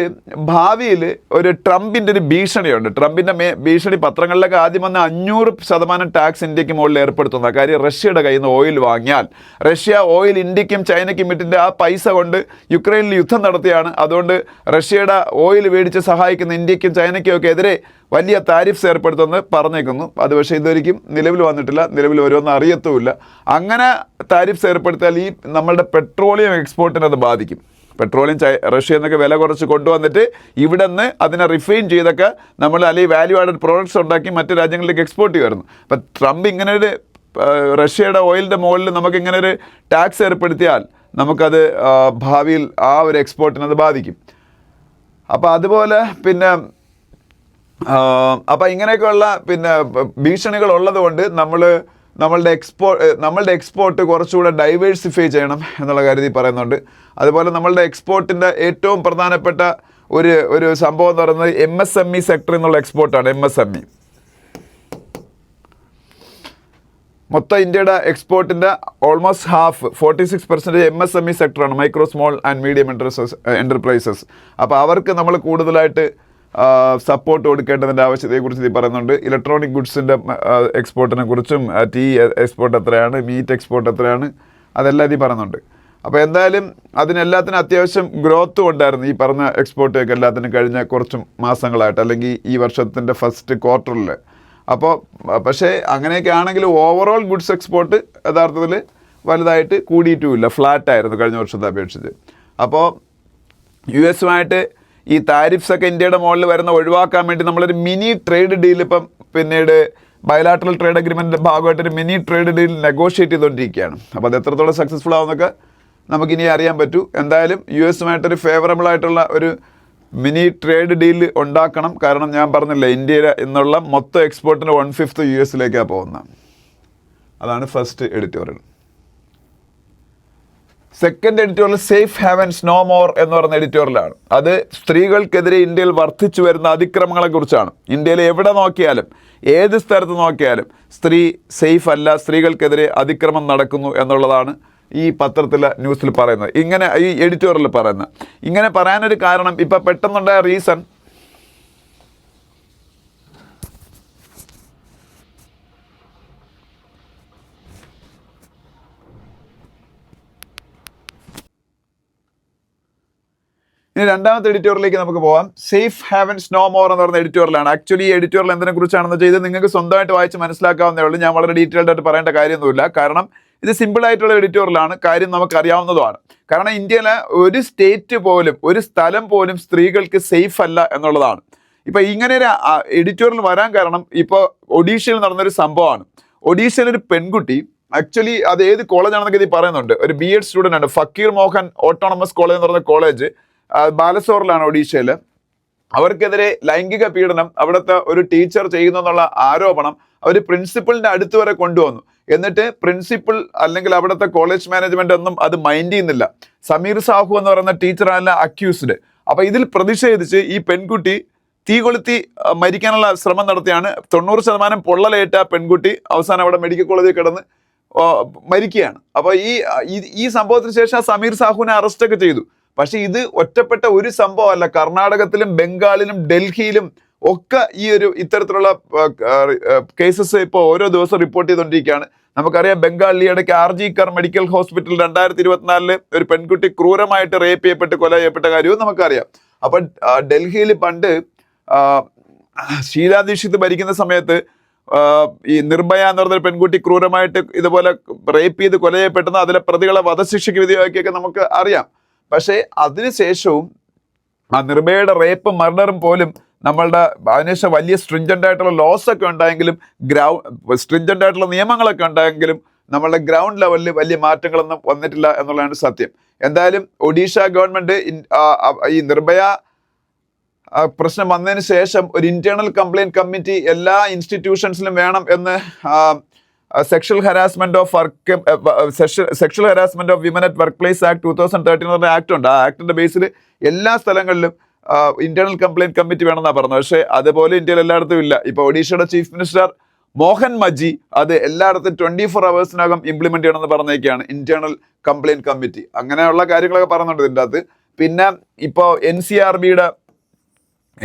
ഭാവിയിൽ ഒരു ട്രംപിൻ്റെ ഒരു ഭീഷണിയുണ്ട്. ട്രംപിൻ്റെ ഭീഷണി പത്രങ്ങളിലൊക്കെ ആദ്യം വന്ന് 500% ടാക്സ് ഇന്ത്യക്ക് മുകളിൽ ഏർപ്പെടുത്തുന്ന കാര്യം. റഷ്യയുടെ കയ്യിൽ നിന്ന് ഓയിൽ വാങ്ങിയാൽ റഷ്യ ഓയിൽ ഇന്ത്യക്കും ചൈനയ്ക്കും ഇട്ടിൻ്റെ ആ പൈസ കൊണ്ട് യുക്രൈനിൽ യുദ്ധം നടത്തിയാണ്. അതുകൊണ്ട് റഷ്യയുടെ ഓയിൽ മേടിച്ച് സഹായിക്കുന്ന ഇന്ത്യക്കും ചൈനയ്ക്കും ഒക്കെ എതിരെ വലിയ താരിഫ്സ് ഏർപ്പെടുത്തുമെന്ന് പറഞ്ഞേക്കുന്നു. അത് പക്ഷേ ഇതൊരിക്കും നിലവിൽ വന്നിട്ടില്ല, നിലവിൽ വരുമെന്ന് അറിയത്തുമില്ല. അങ്ങനെ താരിഫ്സ് ഏർപ്പെടുത്തിയാൽ ഈ നമ്മളുടെ പെട്രോളിയം എക്സ്പോർട്ടിനെ അത് ബാധിക്കും. പെട്രോളിയം റഷ്യ എന്നൊക്കെ വില കുറച്ച് കൊണ്ടുവന്നിട്ട് ഇവിടെ നിന്ന് അതിനെ റിഫൈൻ ചെയ്തൊക്കെ നമ്മൾ അല്ലെങ്കിൽ വാല്യൂ ആഡഡ് പ്രോഡക്ട്സ് ഉണ്ടാക്കി മറ്റ് രാജ്യങ്ങളിലേക്ക് എക്സ്പോർട്ട് ചെയ്യുമായിരുന്നു. അപ്പം ട്രംപ് ഇങ്ങനെ ഒരു റഷ്യയുടെ ഓയിലിൻ്റെ മുകളിൽ നമുക്കിങ്ങനെ ഒരു ടാക്സ് ഏർപ്പെടുത്തിയാൽ നമുക്കത് ഭാവിയിൽ ആ ഒരു എക്സ്പോർട്ടിനത് ബാധിക്കും. അപ്പോൾ അതുപോലെ പിന്നെ അപ്പോൾ ഇങ്ങനെയൊക്കെയുള്ള പിന്നെ ഭീഷണികൾ ഉള്ളത് കൊണ്ട് നമ്മളുടെ എക്സ്പോർട്ട് കുറച്ചുകൂടെ ഡൈവേഴ്സിഫൈ ചെയ്യണം എന്നുള്ള കാര്യത്തിൽ പറയുന്നുണ്ട്. അതുപോലെ നമ്മളുടെ എക്സ്പോർട്ടിൻ്റെ ഏറ്റവും പ്രധാനപ്പെട്ട ഒരു സംഭവം എന്ന് പറയുന്നത് MSME സെക്ടർ എന്നുള്ള എക്സ്പോർട്ടാണ്. MSME മൊത്തം ഇന്ത്യയുടെ എക്സ്പോർട്ടിൻ്റെ ഓൾമോസ്റ്റ് ഹാഫ് 46% MSME സെക്ടറാണ്, micro small and medium enterprises. അപ്പോൾ അവർക്ക് നമ്മൾ കൂടുതലായിട്ട് സപ്പോർട്ട് കൊടുക്കേണ്ടതിൻ്റെ ആവശ്യകതയെക്കുറിച്ച് ഇത് പറയുന്നുണ്ട്. ഇലക്ട്രോണിക് ഗുഡ്സിൻ്റെ എക്സ്പോർട്ടിനെ കുറിച്ചും ടീ എക്സ്പോർട്ട് എത്രയാണ്, മീറ്റ് എക്സ്പോർട്ട് എത്രയാണ്, അതെല്ലാം ഇത് പറയുന്നുണ്ട്. അപ്പോൾ എന്തായാലും അതിനെല്ലാത്തിനും അത്യാവശ്യം ഗ്രോത്തും ഉണ്ടായിരുന്നു ഈ പറഞ്ഞ എക്സ്പോർട്ടൊക്കെ എല്ലാത്തിനും കഴിഞ്ഞ കുറച്ച് മാസങ്ങളായിട്ട്, അല്ലെങ്കിൽ ഈ വർഷത്തിൻ്റെ ഫസ്റ്റ് ക്വാർട്ടറിൽ. അപ്പോൾ പക്ഷേ അങ്ങനെയൊക്കെ ആണെങ്കിലും ഓവറോൾ ഗുഡ്സ് എക്സ്പോർട്ട് യഥാർത്ഥത്തിൽ വലുതായിട്ട് കൂടിയിട്ടുമില്ല, ഫ്ലാറ്റായിരുന്നു കഴിഞ്ഞ വർഷത്തെ അപേക്ഷിച്ച്. അപ്പോൾ US ഈ താരിഫ്സൊക്കെ ഇന്ത്യയുടെ മുകളിൽ വരുന്ന ഒഴിവാക്കാൻ വേണ്ടി നമ്മളൊരു മിനി ട്രേഡ് ഡീൽ ഇപ്പം പിന്നീട് ബയലാട്രൽ ട്രേഡ് അഗ്രിമെൻറ്റിൻ്റെ ഭാഗമായിട്ടൊരു മിനി ട്രേഡ് ഡീൽ നെഗോഷിയേറ്റ് ചെയ്തുകൊണ്ടിരിക്കുകയാണ്. അപ്പോൾ അത് എത്രത്തോളം സക്സസ്ഫുൾ ആവുമെന്നൊക്കെ നമുക്കിനി അറിയാൻ പറ്റൂ. എന്തായാലും US ഫേവറബിൾ ആയിട്ടുള്ള ഒരു മിനി ട്രേഡ് ഡീൽ ഉണ്ടാക്കണം. കാരണം ഞാൻ പറഞ്ഞില്ല, ഇന്ത്യയിൽ എന്നുള്ള മൊത്തം എക്സ്പോർട്ടിൻ്റെ 1/5 US പോകുന്നത്. അതാണ് first editorial. Second editorial safe havens no more എന്ന് പറയുന്ന എഡിറ്റോറിയലാണ്. അത് സ്ത്രീകൾക്കെതിരെ ഇന്ത്യയിൽ വർദ്ധിച്ചു വരുന്ന അതിക്രമങ്ങളെ കുറിച്ചാണ്. ഇന്ത്യയിൽ എവിടെ നോക്കിയാലും ഏത് സ്ഥലത്ത് നോക്കിയാലും സ്ത്രീ സേഫ് അല്ല, സ്ത്രീകൾക്കെതിരെ അതിക്രമം നടക്കുന്നു എന്നുള്ളതാണ് ഈ പത്രത്തിലെ ന്യൂസിൽ പറയുന്നത്, ഇങ്ങനെ ഈ എഡിറ്റോറിയൽ പറയുന്നത്. ഇങ്ങനെ പറയാനൊരു കാരണം ഇപ്പം പെട്ടെന്നുണ്ടായ റീസൺ ഇനി രണ്ടാമത്തെ എഡിറ്റോറിയലിലേക്ക് നമുക്ക് പോകാം. സേഫ് ഹാവൻസ് നോ മോർ എന്ന് പറയുന്ന എഡിറ്റോറിയലാണ്. ആക്ച്വലി ഈ എഡിറ്റോറിയൽ എന്തിനെ കുറിച്ചാണെന്ന് ചെയ്ത് നിങ്ങൾക്ക് സ്വന്തമായിട്ട് വായിച്ച് മനസ്സിലാക്കാവുന്നേ ഉള്ളൂ. ഞാൻ വളരെ ഡീറ്റെയിൽഡ് ആയിട്ട് പറയേണ്ട കാര്യമൊന്നുമില്ല, കാരണം ഇത് സിമ്പിൾ ആയിട്ടുള്ള എഡിറ്റോറിയലാണ്, കാര്യം നമുക്ക് അറിയാവുന്നതുമാണ്. കാരണം ഇന്ത്യയിലെ ഒരു സ്റ്റേറ്റ് പോലും ഒരു സ്ഥലം പോലും സ്ത്രീകൾക്ക് സേഫ് അല്ല എന്നുള്ളതാണ്. ഇപ്പം ഇങ്ങനെ ഒരു എഡിറ്റോറിയൽ വരാൻ കാരണം ഇപ്പോൾ ഒഡീഷയിൽ നടന്നൊരു സംഭവമാണ്. ഒഡീഷയിലൊരു പെൺകുട്ടി, ആക്ച്വലി അത് ഏത് കോളേജാണെന്നൊക്കെ ഇത് പറയുന്നുണ്ട്, ഒരു BEd സ്റ്റുഡൻ്റ് ആണ്, ഫക്കീർ മോഹൻ ഓട്ടോണമസ് കോളേജ് എന്ന് പറയുന്ന കോളേജ് ബാലസോറിലാണ് ഒഡീഷയിൽ. അവർക്കെതിരെ ലൈംഗിക പീഡനം അവിടുത്തെ ഒരു ടീച്ചർ ചെയ്യുന്നു എന്നുള്ള ആരോപണം അവർ പ്രിൻസിപ്പളിൻ്റെ അടുത്ത് വരെ കൊണ്ടുവന്നു. എന്നിട്ട് പ്രിൻസിപ്പൾ അല്ലെങ്കിൽ അവിടുത്തെ കോളേജ് മാനേജ്മെന്റ് ഒന്നും അത് മൈൻഡ് ചെയ്യുന്നില്ല. സമീർ സാഹു എന്ന് പറയുന്ന ടീച്ചറാണ് അക്യൂസ്ഡ്. അപ്പോൾ ഇതിൽ പ്രതിഷേധിച്ച് ഈ പെൺകുട്ടി തീ കൊളുത്തി മരിക്കാനുള്ള ശ്രമം നടത്തിയാണ്. 90% പൊള്ളലേറ്റ പെൺകുട്ടി അവസാനം അവിടെ മെഡിക്കൽ കോളേജിൽ കിടന്ന് മരിക്കുകയാണ്. അപ്പോൾ ഈ സംഭവത്തിന് ശേഷം സമീർ സാഹുവിനെ അറസ്റ്റൊക്കെ ചെയ്തു. പക്ഷെ ഇത് ഒറ്റപ്പെട്ട ഒരു സംഭവമല്ല. കർണാടകത്തിലും ബംഗാളിലും ഡൽഹിയിലും ഒക്കെ ഇത്തരത്തിലുള്ള കേസസ് ഇപ്പോൾ ഓരോ ദിവസം റിപ്പോർട്ട് ചെയ്തുകൊണ്ടിരിക്കുകയാണ്. നമുക്കറിയാം ബംഗാളിൽ ഇടയ്ക്ക് RG കർ മെഡിക്കൽ ഹോസ്പിറ്റൽ 2024 ഒരു പെൺകുട്ടി ക്രൂരമായിട്ട് റേപ്പ് ചെയ്യപ്പെട്ട് കൊല ചെയ്യപ്പെട്ട കാര്യവും നമുക്കറിയാം. അപ്പം ഡൽഹിയിൽ പണ്ട് ഷീലാ ദീക്ഷിത് ഭരിക്കുന്ന സമയത്ത് ഈ നിർഭയ എന്ന് പറഞ്ഞൊരു പെൺകുട്ടി ക്രൂരമായിട്ട് ഇതുപോലെ റേപ്പ് ചെയ്ത് കൊല ചെയ്യപ്പെട്ടെന്ന് അതിലെ പ്രതികളെ വധശിക്ഷയ്ക്ക് വിധിയാക്കിയൊക്കെ നമുക്ക് അറിയാം. പക്ഷേ അതിനുശേഷവും ആ നിർഭയയുടെ റേപ്പും മർഡറും പോലും നമ്മളുടെ അതിനുശേഷം വലിയ സ്ട്രിഞ്ചൻ്റ് ആയിട്ടുള്ള ലോസ് ഒക്കെ ഉണ്ടായെങ്കിലും സ്ട്രിഞ്ചൻ്റ് ആയിട്ടുള്ള നിയമങ്ങളൊക്കെ ഉണ്ടായെങ്കിലും നമ്മളുടെ ഗ്രൗണ്ട് ലെവലിൽ വലിയ മാറ്റങ്ങളൊന്നും വന്നിട്ടില്ല എന്നുള്ളതാണ് സത്യം. എന്തായാലും ഒഡീഷ ഗവൺമെൻറ് ഈ നിർഭയ പ്രശ്നം വന്നതിന് ശേഷം ഒരു ഇന്റേണൽ കംപ്ലയിൻറ്റ് കമ്മിറ്റി എല്ലാ ഇൻസ്റ്റിറ്റ്യൂഷൻസിലും വേണം എന്ന് sexual harassment of women at work place act 2013 എന്ന് പറഞ്ഞ ആക്ട് ഉണ്ട്. ആ ആക്ടിന്റെ ബേസിൽ എല്ലാ സ്ഥലങ്ങളിലും ഇന്റേണൽ കംപ്ലയിൻറ്റ് കമ്മിറ്റി വേണമെന്നാണ് പറഞ്ഞത്. പക്ഷേ അതുപോലെ ഇന്ത്യയിൽ എല്ലായിടത്തും ഇല്ല. ഇപ്പോൾ ഒഡീഷയുടെ ചീഫ് മിനിസ്റ്റർ മോഹൻ മജി അത് എല്ലായിടത്തും 24 hours ഇംപ്ലിമെന്റ് ചെയ്യണമെന്ന് പറഞ്ഞേക്കാണ് ഇന്റേണൽ കംപ്ലയിൻറ്റ് കമ്മിറ്റി. അങ്ങനെയുള്ള കാര്യങ്ങളൊക്കെ പറയുന്നുണ്ട് ഇതിൻ്റെ അകത്ത്. പിന്നെ ഇപ്പോൾ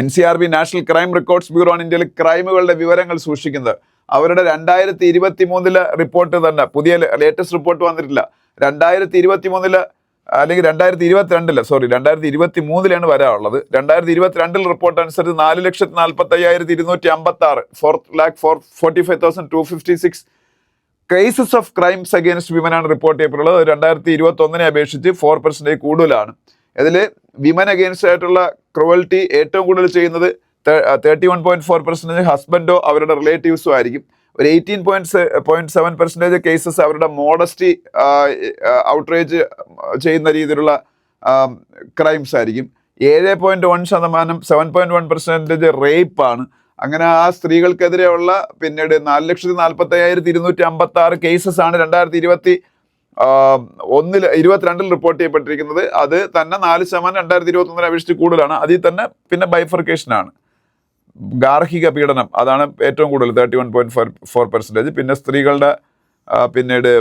NCRB national crime records bureau ആണ് ഇന്ത്യയിൽ ക്രൈമുകളുടെ വിവരങ്ങൾ സൂക്ഷിക്കുന്നത്. അവരുടെ 2023 റിപ്പോർട്ട് തന്നെ, പുതിയ ലേറ്റസ്റ്റ് റിപ്പോർട്ട് വന്നിട്ടില്ല. 2023 അല്ലെങ്കിൽ 2023 വരാനുള്ളത്. 2022 റിപ്പോർട്ട് അനുസരിച്ച് 4,45,256 4,45,256 cases of crimes against women ആണ് റിപ്പോർട്ട് ചെയ്യപ്പെട്ടുള്ളത്. 2021 അപേക്ഷിച്ച് 4% കൂടുതലാണ്. ഇതിൽ വിമൻ അഗെയിൻസ്റ്റ് ആയിട്ടുള്ള ക്രൂവൽറ്റി ഏറ്റവും കൂടുതൽ ചെയ്യുന്നത് 31.4% ഹസ്ബൻഡോ അവരുടെ റിലേറ്റീവ്സോ ആയിരിക്കും. ഒരു 18.7% കേസസ് അവരുടെ മോഡസ്റ്റി ഔട്ട്റേജ് ചെയ്യുന്ന രീതിയിലുള്ള ക്രൈംസ് ആയിരിക്കും. 7.1% 7.1% റേപ്പാണ്. അങ്ങനെ ആ സ്ത്രീകൾക്കെതിരെയുള്ള പിന്നീട് 4,45,256 കേസസ് ആണ് 2022 റിപ്പോർട്ട് ചെയ്യപ്പെട്ടിരിക്കുന്നത്. അത് തന്നെ 4% 2021 അപേക്ഷിച്ച് കൂടുതലാണ്. അതിൽ തന്നെ പിന്നെ ബൈഫർക്കേഷനാണ്. ഗാർഹിക പീഡനം അതാണ് ഏറ്റവും കൂടുതൽ 31.4%. പിന്നെ സ്ത്രീകളുടെ പിന്നീട്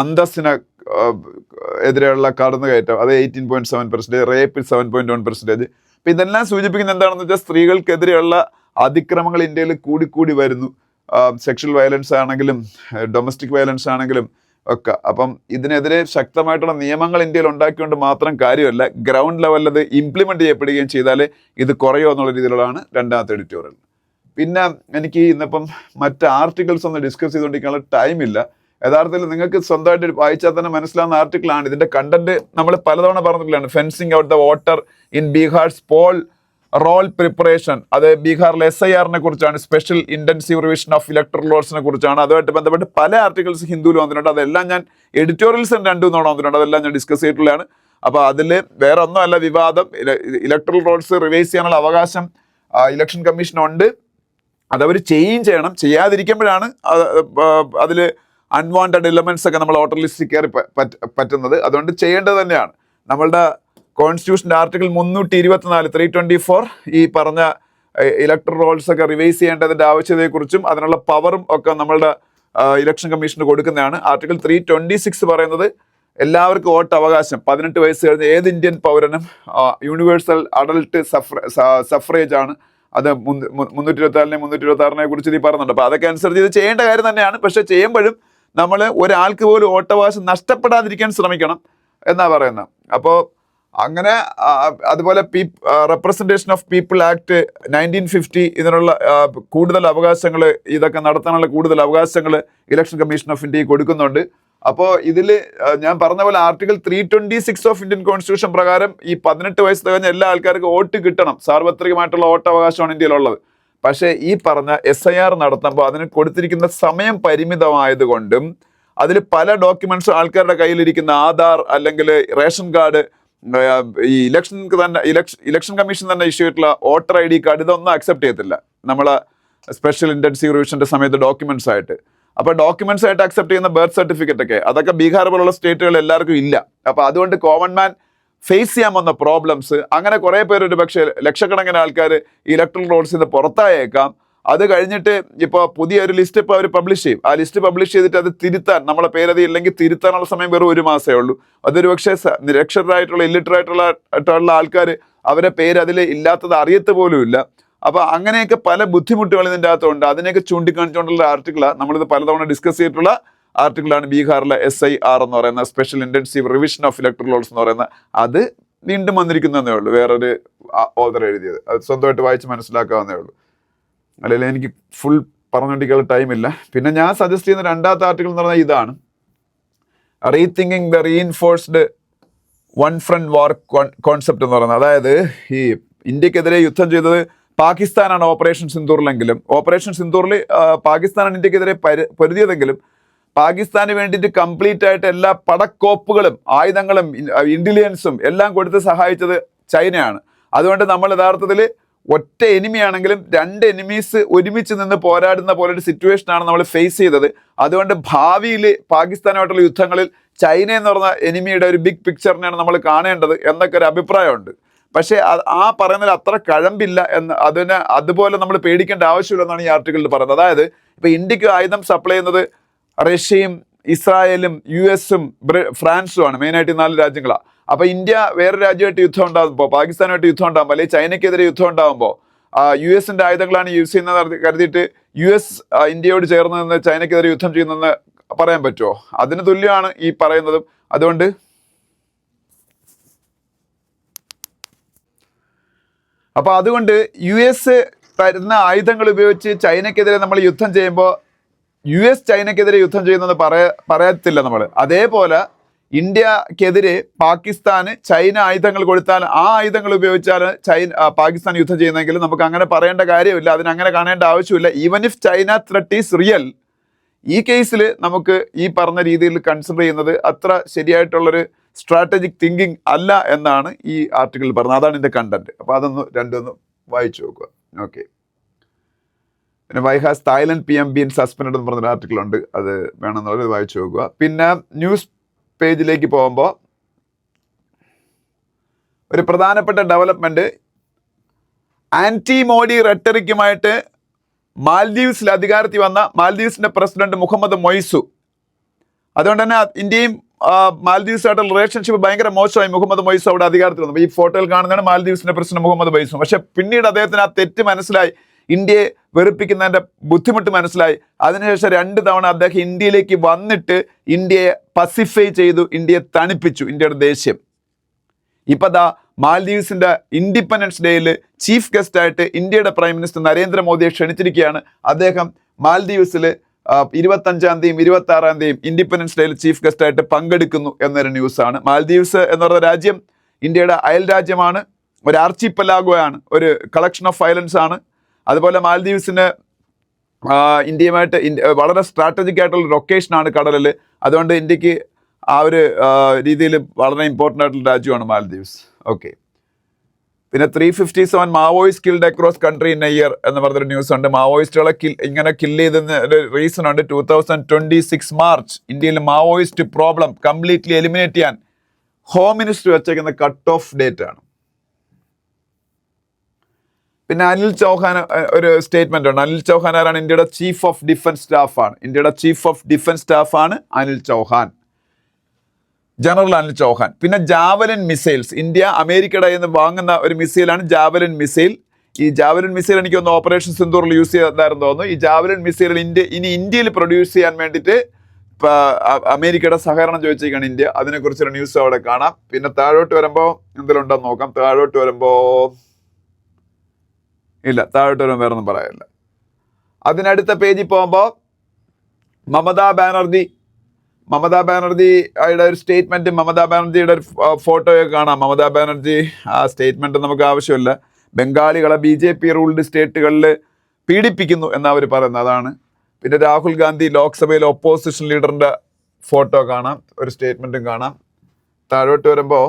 അന്തസ്സിന് എതിരെയുള്ള കടന്നുകയറ്റം അത് 18.7%, റേപ്പ് 7.1%. അപ്പം ഇതെല്ലാം സൂചിപ്പിക്കുന്നത് എന്താണെന്ന് വെച്ചാൽ സ്ത്രീകൾക്കെതിരെയുള്ള അതിക്രമങ്ങൾ ഇന്ത്യയിൽ കൂടിക്കൂടി വരുന്നു. സെക്ഷൽ വയലൻസ് ആണെങ്കിലും ഡൊമസ്റ്റിക് വയലൻസ് ആണെങ്കിലും ഒക്കെ. അപ്പം ഇതിനെതിരെ ശക്തമായിട്ടുള്ള നിയമങ്ങൾ ഇന്ത്യയിൽ ഉണ്ടാക്കിക്കൊണ്ട് മാത്രം കാര്യമല്ല, ഗ്രൗണ്ട് ലെവലിൽ അത് ഇംപ്ലിമെന്റ് ചെയ്യപ്പെടുകയും ചെയ്താൽ ഇത് കുറയോ എന്നുള്ള രീതിയിലുള്ളതാണ് രണ്ടാമത്തെ എഡിറ്റോറിയൽ. പിന്നെ എനിക്ക് ഇന്നിപ്പം മറ്റ് ആർട്ടിക്കിൾസ് ഒന്നും ഡിസ്കസ് ചെയ്തുകൊണ്ടിരിക്കാനുള്ള ടൈമില്ല. യഥാർത്ഥത്തിൽ നിങ്ങൾക്ക് സ്വന്തമായിട്ട് വായിച്ചാൽ തന്നെ മനസ്സിലാവുന്ന ആർട്ടിക്കിളാണ്. ഇതിന്റെ കണ്ടന്റ് നമ്മൾ പലതവണ പറഞ്ഞിട്ടുള്ളതാണ്. Fencing out the voter in Bihar's poll roll preparation, അത് ബീഹാറിലെ SIR കുറിച്ചാണ്. Special intensive revision of electoral റോൾസിനെ കുറിച്ചാണ്. അതുമായിട്ട് ബന്ധപ്പെട്ട് പല ആർട്ടിക്കിൾസ് ഹിന്ദുവിൽ വന്നിട്ടുണ്ട്. അതെല്ലാം ഞാൻ എഡിറ്റോറിയൽസ് 2 വന്നിട്ടുണ്ട്. അതെല്ലാം ഞാൻ ഡിസ്കസ് ചെയ്തിട്ടുള്ളതാണ്. അപ്പോൾ അതിൽ വേറെ ഒന്നുമല്ല വിവാദം. ഇലക്ട്രൽ റോൾസ് റിവൈസ് ചെയ്യാനുള്ള അവകാശം ഇലക്ഷൻ കമ്മീഷനുണ്ട്. അതവർ ചെയ്യണം. ചെയ്യാതിരിക്കുമ്പോഴാണ് അതിൽ അൺവാണ്ടഡ് എലിമെന്റ്സ് ഒക്കെ നമ്മൾ വോട്ടർ ലിസ്റ്റിൽ കയറി പറ്റുന്നത്. അതുകൊണ്ട് ചെയ്യേണ്ടത് തന്നെയാണ്. നമ്മളുടെ കോൺസ്റ്റിറ്റ്യൂഷൻ്റെ ആർട്ടിക്കിൾ 324 324 ഈ പറഞ്ഞ ഇലക്ടറൽ റോൾസ് ഒക്കെ റിവൈസ് ചെയ്യേണ്ടതിൻ്റെ ആവശ്യകതയെക്കുറിച്ചും അതിനുള്ള പവറും ഒക്കെ നമ്മളുടെ ഇലക്ഷൻ കമ്മീഷന് കൊടുക്കുന്നതാണ്. ആർട്ടിക്കിൾ 326 പറയുന്നത് എല്ലാവർക്കും വോട്ട് അവകാശം 18 വയസ്സ് കഴിഞ്ഞ ഏത് ഇന്ത്യൻ പൗരനും യൂണിവേഴ്സൽ അഡൽട്ട് സഫറേജ് ആണ്. അത് 324 326 കുറിച്ച് ഇത് പറയുന്നുണ്ട്. അപ്പോൾ അതൊക്കെ അനുസരിച്ച് ഇത് ചെയ്യേണ്ട കാര്യം തന്നെയാണ്. പക്ഷെ ചെയ്യുമ്പോഴും നമ്മൾ ഒരാൾക്ക് പോലും വോട്ടവകാശം നഷ്ടപ്പെടാതിരിക്കാൻ ശ്രമിക്കണം എന്നാണ് പറയുന്നത്. അപ്പോൾ അങ്ങനെ അതുപോലെ റെപ്രസെൻറ്റേഷൻ ഓഫ് പീപ്പിൾ ആക്ട് 1950 ഇതിനുള്ള കൂടുതൽ അവകാശങ്ങൾ, ഇതൊക്കെ നടത്താനുള്ള കൂടുതൽ അവകാശങ്ങൾ ഇലക്ഷൻ കമ്മീഷൻ ഓഫ് ഇന്ത്യക്ക് കൊടുക്കുന്നുണ്ട്. അപ്പോൾ ഇതിൽ ഞാൻ പറഞ്ഞ പോലെ ആർട്ടിക്കിൾ 326 ഓഫ് ഇന്ത്യൻ കോൺസ്റ്റിറ്റ്യൂഷൻ പ്രകാരം ഈ 18 വയസ്സ് തികഞ്ഞ എല്ലാ ആൾക്കാർക്കും വോട്ട് കിട്ടണം. സാർവത്രികമായിട്ടുള്ള വോട്ടവകാശമാണ് ഇന്ത്യയിലുള്ളത്. പക്ഷേ ഈ പറഞ്ഞ SIR നടത്തുമ്പോൾ അതിന് കൊടുത്തിരിക്കുന്ന സമയം പരിമിതമായതുകൊണ്ടും അതിൽ പല ഡോക്യുമെന്റ്സും ആൾക്കാരുടെ കയ്യിലിരിക്കുന്ന ആധാർ അല്ലെങ്കിൽ റേഷൻ കാർഡ്, ഈ ഇലക്ഷൻ കമ്മീഷൻ തന്നെ ഇഷ്യൂ ചെയ്തിട്ടുള്ള വോട്ടർ ID കാർഡ്, ഇതൊന്നും അക്സെപ്റ്റ് ചെയ്യത്തില്ല നമ്മളെ സ്പെഷ്യൽ ഇന്റൻസീവ് റിവിഷന്റെ സമയത്ത് ഡോക്യുമെന്റ്സ് ആയിട്ട്. അപ്പോൾ ഡോക്യുമെന്റ്സ് ആയിട്ട് അക്സെപ്റ്റ് ചെയ്യുന്ന ബർത്ത് സർട്ടിഫിക്കറ്റ് ഒക്കെ അതൊക്കെ ബീഹാർ പോലുള്ള സ്റ്റേറ്റുകളിൽ എല്ലാവർക്കും ഇല്ല. അപ്പോൾ അതുകൊണ്ട് കോമൺ മാൻ ഫേസ് ചെയ്യാൻ വന്ന പ്രോബ്ലംസ്, അങ്ങനെ കുറേ പേര് ഒരു പക്ഷേ ലക്ഷക്കണക്കിന് ആൾക്കാർ ഇലക്ട്രൽ റോൾസിൽ നിന്ന് പുറത്തായേക്കാം. അത് കഴിഞ്ഞിട്ട് ഇപ്പോൾ പുതിയൊരു ലിസ്റ്റ് ഇപ്പോൾ അവർ പബ്ലിഷ് ചെയ്യും. ആ ലിസ്റ്റ് പബ്ലിഷ് ചെയ്തിട്ട് അത് തിരുത്താൻ, നമ്മളെ പേരത് ഇല്ലെങ്കിൽ തിരുത്താനുള്ള സമയം വെറും 1 മാസമേ ഉള്ളൂ. അതൊരു പക്ഷേ നിരക്ഷരായിട്ടുള്ള ഇല്ലിറ്ററായിട്ടുള്ള ആൾക്കാർ അവരെ പേര് അതിൽ ഇല്ലാത്തത് അറിയത്ത് പോലും ഇല്ല. അപ്പോൾ അങ്ങനെയൊക്കെ പല ബുദ്ധിമുട്ടുകൾ ഇതിൻ്റെ അകത്തുണ്ട്. അതിനെയൊക്കെ ചൂണ്ടിക്കാണിച്ചുകൊണ്ടുള്ള ആർട്ടിക്കിളാണ് നമ്മളിത് പലതവണ ഡിസ്കസ് ചെയ്തിട്ടുള്ള ആർട്ടിക്കിളാണ് ബീഹാറിലെ SIR എന്ന് പറയുന്ന special intensive revision of electoral rolls എന്ന് പറയുന്ന. അത് വീണ്ടും വന്നിരിക്കുന്നതേ ഉള്ളൂ, വേറൊരു ഓതർ എഴുതിയത്. അത് സ്വന്തമായിട്ട് വായിച്ച് മനസ്സിലാക്കാവുന്നേ ഉള്ളൂ. അല്ലെങ്കിൽ എനിക്ക് ഫുൾ പറഞ്ഞുകൊണ്ടിരിക്കാനുള്ള ടൈമില്ല. പിന്നെ ഞാൻ സജസ്റ്റ് ചെയ്യുന്ന രണ്ടാമത്തെ ആർട്ടിക്കിൾ എന്ന് പറഞ്ഞാൽ ഇതാണ്, rethinking the reinforced one front war concept എന്ന് പറയുന്നത്. അതായത് ഈ ഇന്ത്യക്കെതിരെ യുദ്ധം ചെയ്തത് പാകിസ്ഥാനാണ് ഓപ്പറേഷൻ സിന്ദൂറിലെങ്കിലും, ഓപ്പറേഷൻ സിന്ദൂറിൽ പാകിസ്ഥാനാണ് ഇന്ത്യക്കെതിരെ പൊരുതിയതെങ്കിലും പാകിസ്ഥാന് വേണ്ടിയിട്ട് കംപ്ലീറ്റ് ആയിട്ട് എല്ലാ പടക്കോപ്പുകളും ആയുധങ്ങളും ഇന്റലിജൻസും എല്ലാം കൊടുത്ത് സഹായിച്ചത് ചൈനയാണ്. അതുകൊണ്ട് നമ്മൾ യഥാർത്ഥത്തിൽ ഒറ്റ എനിമിയാണെങ്കിലും 2 എനിമീസ് ഒരുമിച്ച് നിന്ന് പോരാടുന്ന പോലൊരു സിറ്റുവേഷനാണ് നമ്മൾ ഫേസ് ചെയ്തത്. അതുകൊണ്ട് ഭാവിയിൽ പാകിസ്ഥാനുമായിട്ടുള്ള യുദ്ധങ്ങളിൽ ചൈന എന്ന് പറഞ്ഞ എനിമിയുടെ ഒരു ബിഗ് പിക്ചറിനെയാണ് നമ്മൾ കാണേണ്ടത് എന്നൊക്കെ ഒരു അഭിപ്രായമുണ്ട്. പക്ഷേ ആ പറയുന്നതിൽ അത്ര കഴമ്പില്ല എന്ന്, അതുപോലെ നമ്മൾ പേടിക്കേണ്ട ആവശ്യമില്ലെന്നാണ് ഈ ആർട്ടിക്കിളിൽ പറയുന്നത്. അതായത് ഇപ്പം ഇന്ത്യക്ക് ആയുധം സപ്ലൈ ചെയ്യുന്നത് റഷ്യയും ഇസ്രായേലും US-ഉം ഫ്രാൻസുമാണ്, മെയിനായിട്ട് 4 രാജ്യങ്ങളാണ്. അപ്പോൾ ഇന്ത്യ വേറെ രാജ്യമായിട്ട് യുദ്ധം ഉണ്ടാകുമ്പോൾ, പാകിസ്ഥാനുമായിട്ട് യുദ്ധം ഉണ്ടാകുമ്പോൾ, അല്ലെങ്കിൽ ചൈനയ്ക്കെതിരെ യുദ്ധം ഉണ്ടാകുമ്പോൾ US-ന്റെ ആയുധങ്ങളാണ് യൂസ് ചെയ്യുന്നത് കരുതിയിട്ട് US ഇന്ത്യയോട് ചേർന്ന് നിന്ന് ചൈനയ്ക്കെതിരെ യുദ്ധം ചെയ്യുന്നതെന്ന് പറയാൻ പറ്റുമോ? അതിന് തുല്യമാണ് ഈ പറയുന്നതും. അതുകൊണ്ട് US തരുന്ന ആയുധങ്ങൾ ഉപയോഗിച്ച് ചൈനയ്ക്കെതിരെ നമ്മൾ യുദ്ധം ചെയ്യുമ്പോൾ US ചൈനയ്ക്കെതിരെ യുദ്ധം ചെയ്യുന്നത് പറയത്തില്ല നമ്മൾ. അതേപോലെ ഇന്ത്യക്കെതിരെ പാകിസ്ഥാന് ചൈന ആയുധങ്ങൾ കൊടുത്താൽ ആ ആയുധങ്ങൾ ഉപയോഗിച്ചാൽ പാകിസ്ഥാൻ യുദ്ധം ചെയ്യുന്നെങ്കിൽ നമുക്ക് അങ്ങനെ പറയേണ്ട കാര്യമില്ല, അതിനങ്ങനെ കാണേണ്ട ആവശ്യമില്ല. Even if China threat is real, ഈ കേസിൽ നമുക്ക് ഈ പറഞ്ഞ രീതിയിൽ കൺസിഡർ ചെയ്യുന്നത് അത്ര ശരിയായിട്ടുള്ളൊരു സ്ട്രാറ്റജിക് തിങ്കിങ് അല്ല എന്നാണ് ഈ ആർട്ടിക്കിൾ പറഞ്ഞത്. അതാണ് ഇതിൻ്റെ കണ്ടന്റ്. അപ്പോൾ രണ്ടൊന്ന് വായിച്ചു നോക്കുക. ഓക്കെ. പിന്നെ why has Thailand PM been suspend എന്ന് പറഞ്ഞൊരു ആർട്ടിക്കിൾ ഉണ്ട്, അത് വേണമെന്നുള്ളത് വായിച്ചു നോക്കുക. പിന്നെ ന്യൂസ് പേജിലേക്ക് പോകുമ്പോൾ ഒരു പ്രധാനപ്പെട്ട ഡെവലപ്മെൻറ്റ്, ആൻറ്റി മോഡി റെട്ടറിക്കുമായിട്ട് മാൽദീവ്സിൽ അധികാരത്തിൽ വന്ന മാൽദീവ്സിൻ്റെ പ്രസിഡന്റ് മുഹമ്മദ് മൊയ്സു. അതുകൊണ്ട് തന്നെ ഇന്ത്യയും മാൽദീവ്സായിട്ടുള്ള റിലേഷൻഷിപ്പ് ഭയങ്കര മോശമായി. മുഹമ്മദ് മൊയ്സു അവിടെ അധികാരത്തിൽ വന്നു. ഈ ഫോട്ടോയിൽ കാണുന്നതാണ് മാൽദീവ്സിൻ്റെ പ്രസിഡന്റ് മുഹമ്മദ് മൊയ്സു. പക്ഷെ പിന്നീട് അദ്ദേഹത്തിന് ആ തെറ്റ് മനസ്സിലായി, ഇന്ത്യയെ വെറുപ്പിക്കുന്നതിൻ്റെ ബുദ്ധിമുട്ട് മനസ്സിലായി. അതിനുശേഷം 2 തവണ അദ്ദേഹം ഇന്ത്യയിലേക്ക് വന്നിട്ട് ഇന്ത്യയെ പസിഫൈ ചെയ്തു, ഇന്ത്യയെ തണുപ്പിച്ചു, ഇന്ത്യയുടെ ദേഷ്യം. ഇപ്പം ദാ മാൽദീവ്സിൻ്റെ ഇൻഡിപെൻഡൻസ് ഡേയിൽ ചീഫ് ഗസ്റ്റായിട്ട് ഇന്ത്യയുടെ പ്രൈം മിനിസ്റ്റർ നരേന്ദ്രമോദിയെ ക്ഷണിച്ചിരിക്കുകയാണ്. അദ്ദേഹം മാൽദീവ്സിൽ 25-ാം തീയതിയും 26-ാം തീയതിയും ഇൻഡിപെൻഡൻസ് ഡേയിൽ ചീഫ് ഗസ്റ്റായിട്ട് പങ്കെടുക്കുന്നു എന്നൊരു ന്യൂസാണ്. മാൽദീവ്സ് എന്ന് പറയുന്ന രാജ്യം ഇന്ത്യയുടെ അയൽ രാജ്യമാണ്, ഒരു ആർച്ചിപ്പലാഗോയാണ്, ഒരു കളക്ഷൻ ഓഫ് ഐലൻഡ്സ് ആണ്. അതുപോലെ മാൽദീവ്സിന് ഇന്ത്യയുമായിട്ട് വളരെ സ്ട്രാറ്റജിക് ആയിട്ടുള്ള ലൊക്കേഷനാണ് കടലിൽ. അതുകൊണ്ട് ഇന്ത്യക്ക് ആ ഒരു രീതിയിൽ വളരെ ഇമ്പോർട്ടൻ്റ് ആയിട്ടുള്ള രാജ്യമാണ് മാൽദീവ്സ്. ഓക്കെ. പിന്നെ 357 Maoist killed across country in A year എന്ന് പറഞ്ഞൊരു ന്യൂസ് ഉണ്ട്. മാവോയിസ്റ്റുകളെ ഇങ്ങനെ കില്ല് ചെയ്തതിന് ഒരു റീസൺ ഉണ്ട്. 2026 മാർച്ച് ഇന്ത്യയിൽ മാവോയിസ്റ്റ് പ്രോബ്ലം കംപ്ലീറ്റ്ലി എലിമിനേറ്റ് ചെയ്യാൻ ഹോം മിനിസ്റ്റർ വെച്ചേക്കുന്ന കട്ട് ഓഫ് ഡേറ്റ് ആണ്. പിന്നെ അനിൽ ചൗഹാൻ ഒരു സ്റ്റേറ്റ്മെന്റ് ഉണ്ട്. അനിൽ ചൗഹാൻ ആരാണ്? ഇന്ത്യയുടെ ചീഫ് ഓഫ് ഡിഫൻസ് സ്റ്റാഫാണ്. ഇന്ത്യയുടെ ചീഫ് ഓഫ് ഡിഫൻസ് സ്റ്റാഫാണ് അനിൽ ചൗഹാൻ, ജനറൽ അനിൽ ചൗഹാൻ. പിന്നെ ജാവലിൻ മിസൈൽസ്, ഇന്ത്യ അമേരിക്കയുടെ നിന്ന് വാങ്ങുന്ന ഒരു മിസൈലാണ് ജാവലിൻ മിസൈൽ. ഈ ജാവലിൻ മിസൈൽ എനിക്കൊന്ന് ഓപ്പറേഷൻ സിന്ദൂറിൽ യൂസ് ചെയ്തായിരുന്നു തോന്നുന്നു. ഈ ജാവലിൻ മിസൈൽ ഇന്ത്യയിൽ പ്രൊഡ്യൂസ് ചെയ്യാൻ വേണ്ടിയിട്ട് അമേരിക്കയുടെ സഹകരണം ചോദിച്ചേക്കാണ് ഇന്ത്യ. അതിനെക്കുറിച്ചൊരു ന്യൂസ് അവിടെ കാണാം. പിന്നെ താഴോട്ട് വരുമ്പോൾ എന്തെങ്കിലും ഉണ്ടെന്ന് നോക്കാം. താഴോട്ട് വരുമ്പോൾ ഇല്ല, താഴോട്ട് വരുമ്പോൾ വേറെ ഒന്നും പറയാനില്ല. അതിനടുത്ത പേജിൽ പോകുമ്പോൾ മമതാ ബാനർജിയുടെ ഒരു സ്റ്റേറ്റ്മെന്റ്, മമതാ ബാനർജിയുടെ ഒരു ഫോട്ടോയൊക്കെ കാണാം. മമതാ ബാനർജി ആ സ്റ്റേറ്റ്മെന്റ് നമുക്ക് ആവശ്യമില്ല. ബംഗാളികളെ BJP റൂൾഡ് സ്റ്റേറ്റുകളിൽ പീഡിപ്പിക്കുന്നു എന്നവർ പറയുന്നത് അതാണ്. പിന്നെ രാഹുൽ ഗാന്ധി ലോക്സഭയിലെ ഒപ്പോസിഷൻ ലീഡറിന്റെ ഫോട്ടോ കാണാം, ഒരു സ്റ്റേറ്റ്മെന്റും കാണാം. താഴോട്ട് വരുമ്പോൾ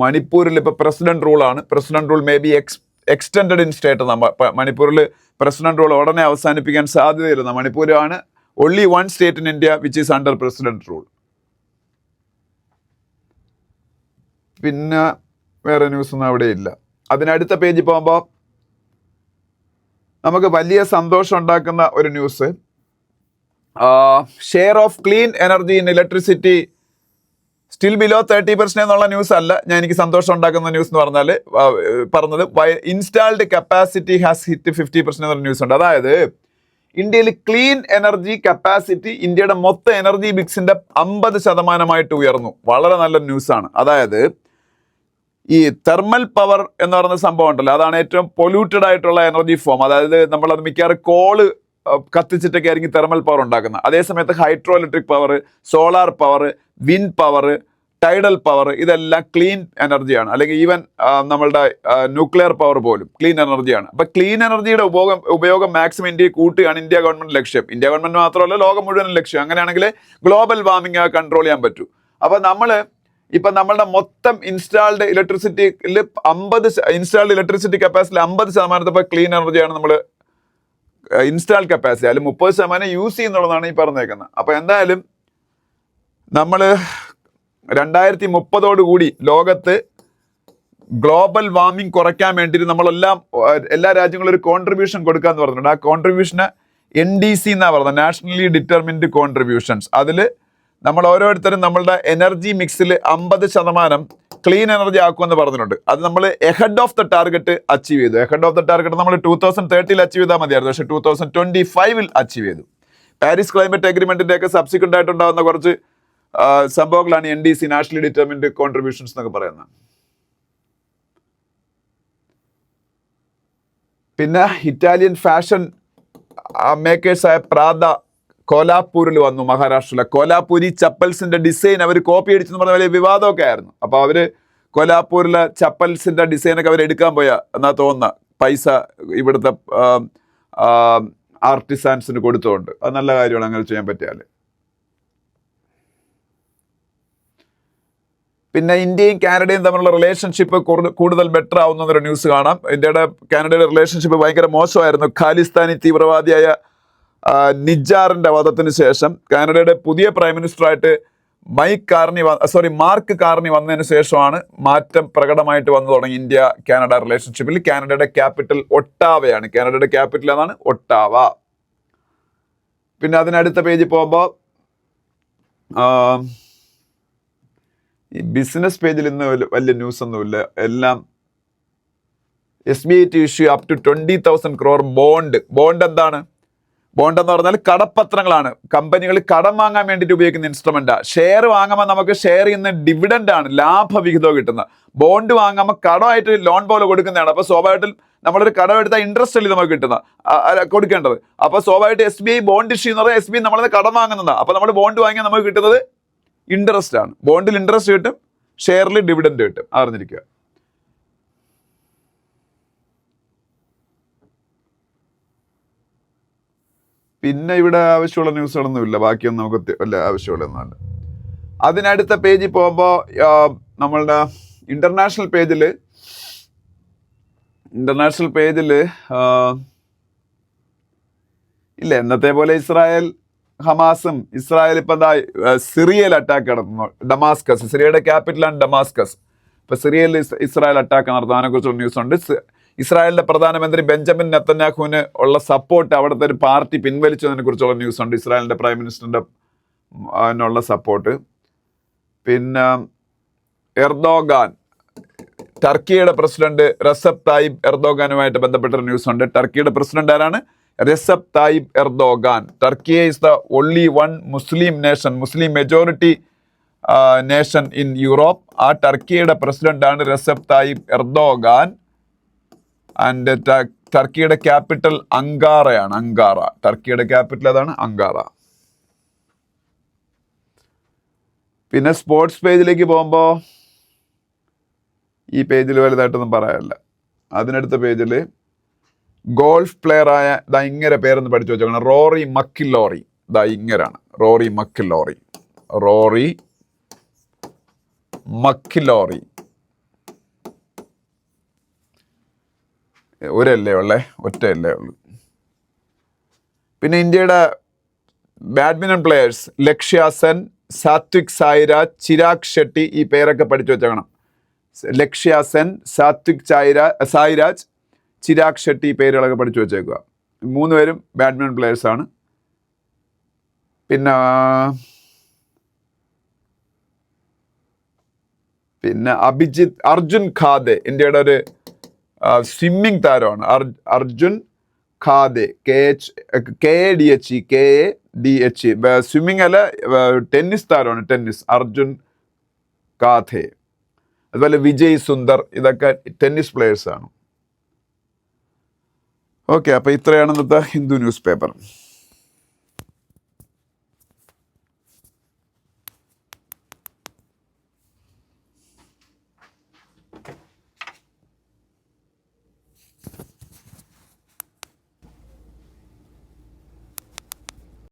മണിപ്പൂരിൽ ഇപ്പോൾ പ്രസിഡന്റ് റൂളാണ്. President rule may be extended in state. മണിപ്പൂരിൽ പ്രസിഡന്റ് റൂൾ ഉടനെ അവസാനിപ്പിക്കാൻ സാധ്യതയില്ല. മണിപ്പൂരാണ് only one state in India which is under president rule. പിന്നെ വേറെ ന്യൂസ് ഒന്നും അവിടെ ഇല്ല. അതിനടുത്ത പേജിൽ പോകുമ്പോൾ നമുക്ക് വലിയ സന്തോഷം ഉണ്ടാക്കുന്ന ഒരു news, share of clean energy in electricity still below 30% എന്നുള്ള ന്യൂസ് അല്ല. എനിക്ക് സന്തോഷം ഉണ്ടാക്കുന്ന ന്യൂസ് എന്ന് പറഞ്ഞത് ഇൻസ്റ്റാൾഡ് കപ്പാസിറ്റി ഹാസ് ഹിറ്റ് 50% എന്നുള്ള ന്യൂസ് ഉണ്ട്. അതായത് ഇന്ത്യയിൽ ക്ലീൻ എനർജി കപ്പാസിറ്റി ഇന്ത്യയുടെ മൊത്തം എനർജി മിക്സിന്റെ 50% ഉയർന്നു. വളരെ നല്ല ന്യൂസാണ്. അതായത് ഈ തെർമൽ പവർ എന്ന് പറയുന്ന സംഭവം ഉണ്ടല്ലോ, അതാണ് ഏറ്റവും പൊല്യൂട്ടഡ് ആയിട്ടുള്ള എനർജി ഫോം. അതായത് നമ്മളത് മിക്കവാറും കോള് കത്തിച്ചിട്ടൊക്കെ ആയിരിക്കും തെർമൽ പവർ ഉണ്ടാക്കുന്നത്. അതേസമയത്ത് hydro electric power, solar power, wind power, tidal power ഇതെല്ലാം ക്ലീൻ എനർജിയാണ്. അല്ലെങ്കിൽ ഈവൻ നമ്മളുടെ ന്യൂക്ലിയർ പവർ പോലും ക്ലീൻ എനർജിയാണ്. അപ്പൊ ക്ലീൻ എനർജിയുടെ ഉപയോഗം മാക്സിമം ഇന്ത്യയിൽ കൂട്ടുകയാണ് ഇന്ത്യ ഗവൺമെന്റ് ലക്ഷ്യം. ഇന്ത്യ ഗവൺമെന്റ് മാത്രമല്ല, ലോകം മുഴുവൻ ലക്ഷ്യം. അങ്ങനെയാണെങ്കിൽ ഗ്ലോബൽ വാർമിംഗ് കൺട്രോൾ ചെയ്യാൻ പറ്റൂ. അപ്പൊ നമ്മളുടെ മൊത്തം ഇൻസ്റ്റാൾഡ് ഇലക്ട്രിസിറ്റിയിൽ ഇൻസ്റ്റാൾഡ് ഇലക്ട്രിസിറ്റി കപ്പാസിറ്റി 50% ക്ലീൻ എനർജിയാണ് നമ്മൾ ഇൻസ്റ്റാൾ കപ്പാസിറ്റി. അതിൽ 30% യൂസ് ചെയ്യുന്നുള്ളതാണ് ഈ പറഞ്ഞേക്കുന്നത്. അപ്പൊ എന്തായാലും നമ്മൾ 2030 ലോകത്ത് ഗ്ലോബൽ വാർമിംഗ് കുറയ്ക്കാൻ വേണ്ടിയിട്ട് എല്ലാ രാജ്യങ്ങളും ഒരു കോൺട്രിബ്യൂഷൻ കൊടുക്കാന്ന് പറഞ്ഞിട്ടുണ്ട്. ആ കോൺട്രിബ്യൂഷന് NDC എന്നാണ് പറയുന്നത്, നാഷണലി ഡിറ്റർമിൻഡ് കോൺട്രിബ്യൂഷൻസ്. അതിൽ നമ്മൾ ഓരോരുത്തരും നമ്മളുടെ എനർജി മിക്സിൽ 50% ക്ലീൻ എനർജി ആക്കുമെന്ന് പറഞ്ഞിട്ടുണ്ട്. അത് നമ്മൾ ahead of the target achieve ചെയ്തു. എഹെഡ് ഓഫ് ദ ടാർഗറ്റ് നമ്മൾ 2030 അച്ചീവ് ചെയ്താൽ മതിയായിരുന്നു, പക്ഷേ 2025 അച്ചീവ് ചെയ്തു. പാരീസ് ക്ലൈമറ്റ് അഗ്രിമെന്റിന്റെ ഒക്കെ സബ്സിക്വന്റ് ആയിട്ടുണ്ടാകുന്ന കുറച്ച് സംഭവങ്ങളാണ് NDC, നാഷണലി ഡിറ്റർമിൻഡ് കോൺട്രിബ്യൂഷൻസ് എന്നൊക്കെ പറയുന്നത്. പിന്നെ ഇറ്റാലിയൻ ഫാഷൻ മേക്കേഴ്സായ പ്രാദ കോലാപ്പൂരിൽ വന്നു. മഹാരാഷ്ട്രയിലെ കോലാപ്പൂരി ചപ്പൽസിന്റെ ഡിസൈൻ അവർ കോപ്പി അടിച്ചെന്ന് പറഞ്ഞ വലിയ വിവാദമൊക്കെ ആയിരുന്നു. അപ്പോൾ അവര് കോലാപ്പൂരിലെ ചപ്പൽസിന്റെ ഡിസൈനൊക്കെ അവർ എടുക്കാൻ പോയാ എന്നാ തോന്നുന്ന പൈസ ഇവിടുത്തെ ആർട്ടിസാൻസിന് കൊടുത്തുകൊണ്ട്. അത് നല്ല കാര്യമാണ് അങ്ങനെ ചെയ്യാൻ പറ്റിയാൽ. പിന്നെ ഇന്ത്യയും കാനഡയും തമ്മിലുള്ള റിലേഷൻഷിപ്പ് കൂടുതൽ ബെറ്റർ ആവുന്നൊരു ന്യൂസ് കാണാം. ഇന്ത്യയുടെ കാനഡയുടെ റിലേഷൻഷിപ്പ് ഭയങ്കര മോശമായിരുന്നു. ഖാലിസ്ഥാനി തീവ്രവാദിയായ നിജാറിന്റെ വധത്തിന് ശേഷം കാനഡയുടെ പുതിയ പ്രൈം മിനിസ്റ്ററായിട്ട് മാർക്ക് കാർണി വന്നതിന് ശേഷമാണ് മാറ്റം പ്രകടമായിട്ട് വന്നു തുടങ്ങി ഇന്ത്യ കാനഡ റിലേഷൻഷിപ്പിൽ. കാനഡയുടെ ക്യാപിറ്റൽ ഒട്ടാവയാണ്. കാനഡയുടെ ക്യാപിറ്റൽ എന്നാണ് ഒട്ടാവ. പിന്നെ അതിനടുത്ത പേജിൽ പോകുമ്പോൾ ഈ ബിസിനസ് പേജിൽ ഇന്ന് വലിയ ന്യൂസ് ഒന്നുമില്ല. എല്ലാം SBI to issue up to 20,000 crore bond എന്താണ്? ബോണ്ട് എന്ന് പറഞ്ഞാൽ കടപ്പത്രങ്ങളാണ്. കമ്പനികൾ കടം വാങ്ങാൻ വേണ്ടിയിട്ട് ഉപയോഗിക്കുന്ന ഇൻസ്ട്രുമെന്റാ. ഷെയർ വാങ്ങുമ്പോൾ നമുക്ക് ഷെയർ ചെയ്യുന്ന ഡിവിഡൻഡ് ആണ്, ലാഭവിഹിതം കിട്ടുന്നത്. ബോണ്ട് വാങ്ങുമ്പോൾ കടമായിട്ട് ലോൺ പോലെ കൊടുക്കുന്നതാണ്. അപ്പോൾ സ്വാഭാവികമായിട്ടും നമ്മളൊരു കടം എടുത്താൽ ഇൻട്രസ്റ്റ് അല്ലേ നമുക്ക് കിട്ടുന്നത് കൊടുക്കേണ്ടത്. അപ്പോൾ സ്വാഭാവികമായിട്ട് SBI ബോണ്ട് ഇഷ്യൂ എന്ന് പറഞ്ഞാൽ SBI നമ്മളത് കടം വാങ്ങുന്നതാണ്. അപ്പോൾ നമ്മൾ ബോണ്ട് വാങ്ങിയാൽ നമുക്ക് കിട്ടുന്നത് ഇൻട്രസ്റ്റ് ആണ്. ബോണ്ടിൽ ഇൻട്രസ്റ്റ് കിട്ടും, ഷെയറിൽ ഡിവിഡൻഡ് കിട്ടും. അറിഞ്ഞിരിക്കുക. പിന്നെ ഇവിടെ ആവശ്യമുള്ള ന്യൂസുകളൊന്നും ഇല്ല. ബാക്കിയൊന്നും നമുക്ക് വല്ല ആവശ്യമുള്ളതൊന്നുമല്ല. അതിനടുത്ത പേജിൽ പോകുമ്പോൾ നമ്മളുടെ ഇന്റർനാഷണൽ പേജിൽ ഇല്ല, എന്നത്തെ പോലെ ഹമാസും ഇസ്രായേൽ ഇപ്പം എന്താ സിറിയയിൽ അറ്റാക്ക് നടത്തുന്നു. ഡമാസ്കസ്, സിറിയയുടെ ക്യാപിറ്റലാണ് ഡമാസ്കസ്. ഇപ്പം സിറിയയിൽ ഇസ്രായേൽ അറ്റാക്ക് നടത്തുന്നു. അതിനെക്കുറിച്ചുള്ള ന്യൂസ് ഉണ്ട്. ഇസ്രായേലിന്റെ പ്രധാനമന്ത്രി ബെഞ്ചമിൻ നെതന്യാഹുവിന് ഉള്ള സപ്പോർട്ട് അവിടുത്തെ ഒരു പാർട്ടി പിൻവലിച്ചതിനെ കുറിച്ചുള്ള ന്യൂസ് ഉണ്ട്. ഇസ്രായേലിന്റെ പ്രൈം മിനിസ്റ്ററിന്റെ അതിനുള്ള സപ്പോർട്ട്. പിന്നെ എർദോഗാൻ, ടർക്കിയുടെ പ്രസിഡന്റ് റെസെപ് തായിബ് എർദോഗാനുമായിട്ട് ബന്ധപ്പെട്ട ന്യൂസ് ഉണ്ട്. ടർക്കിയുടെ പ്രസിഡന്റ് ആരാണ്? Recep തായിബ് Erdogan. Turkey is the only one Muslim nation, Muslim majority nation in Europe. ആ ടർക്കിയുടെ പ്രസിഡന്റാണ് റെസെപ് തായിബ് എർദോഗാൻ. ആൻഡ് ടർക്കിയുടെ ക്യാപിറ്റൽ അങ്കാറയാണ്. അങ്കാറ, ടർക്കിയുടെ ക്യാപിറ്റൽ അതാണ്, അങ്കാറ. പിന്നെ സ്പോർട്സ് പേജിലേക്ക് പോകുമ്പോൾ ഈ പേജിൽ വലുതായിട്ടൊന്നും പറയാനില്ല. അതിനടുത്ത പേജിൽ ഗോൾഫ് പ്ലെയറായ ഇങ്ങനെ പേരൊന്ന് പഠിച്ചു വെച്ചോക്കണം. റോറി മക്കിലോറി. ഇങ്ങനാണ് റോറി മക്കിലോറി. റോറി മക്കിലോറി. ഒരല്ലേ ഉള്ളേ, ഒറ്റയല്ലേ ഉള്ളൂ. പിന്നെ ഇന്ത്യയുടെ ബാഡ്മിൻ്റൺ പ്ലെയേഴ്സ് ലക്ഷ്യ സെൻ, സാത്വിക് സായിരാജ്, ചിരാഗ് ഷെട്ടി. ഈ പേരൊക്കെ പഠിച്ചു വെച്ചേക്കണം. ലക്ഷ്യ സെൻ, സാത്വിക് സായിരാജ്, ചിരാഗ് ഷെട്ടി, ഈ പേരുകളൊക്കെ പഠിച്ചു വെച്ചേക്കുക. 3 പേരും ബാഡ്മിൻ്റൺ പ്ലെയേഴ്സാണ്. പിന്നെ അർജുൻ ഖാദെ, ഇന്ത്യയുടെ ഒരു സ്വിമ്മിങ് താരമാണ്. അർജുൻ ഖാദെ, KADHE. സ്വിമ്മിങ് അല്ല, ടെന്നീസ് താരമാണ്. ടെന്നീസ്, അർജുൻ ഖാദെ. അതുപോലെ വിജയ് സുന്ദർ, ഇതൊക്കെ ടെന്നീസ് പ്ലെയേഴ്സാണ്. ഓക്കെ, അപ്പോൾ ഇത്രയാണ് ഇന്നത്തെ ഹിന്ദു ന്യൂസ് പേപ്പർ.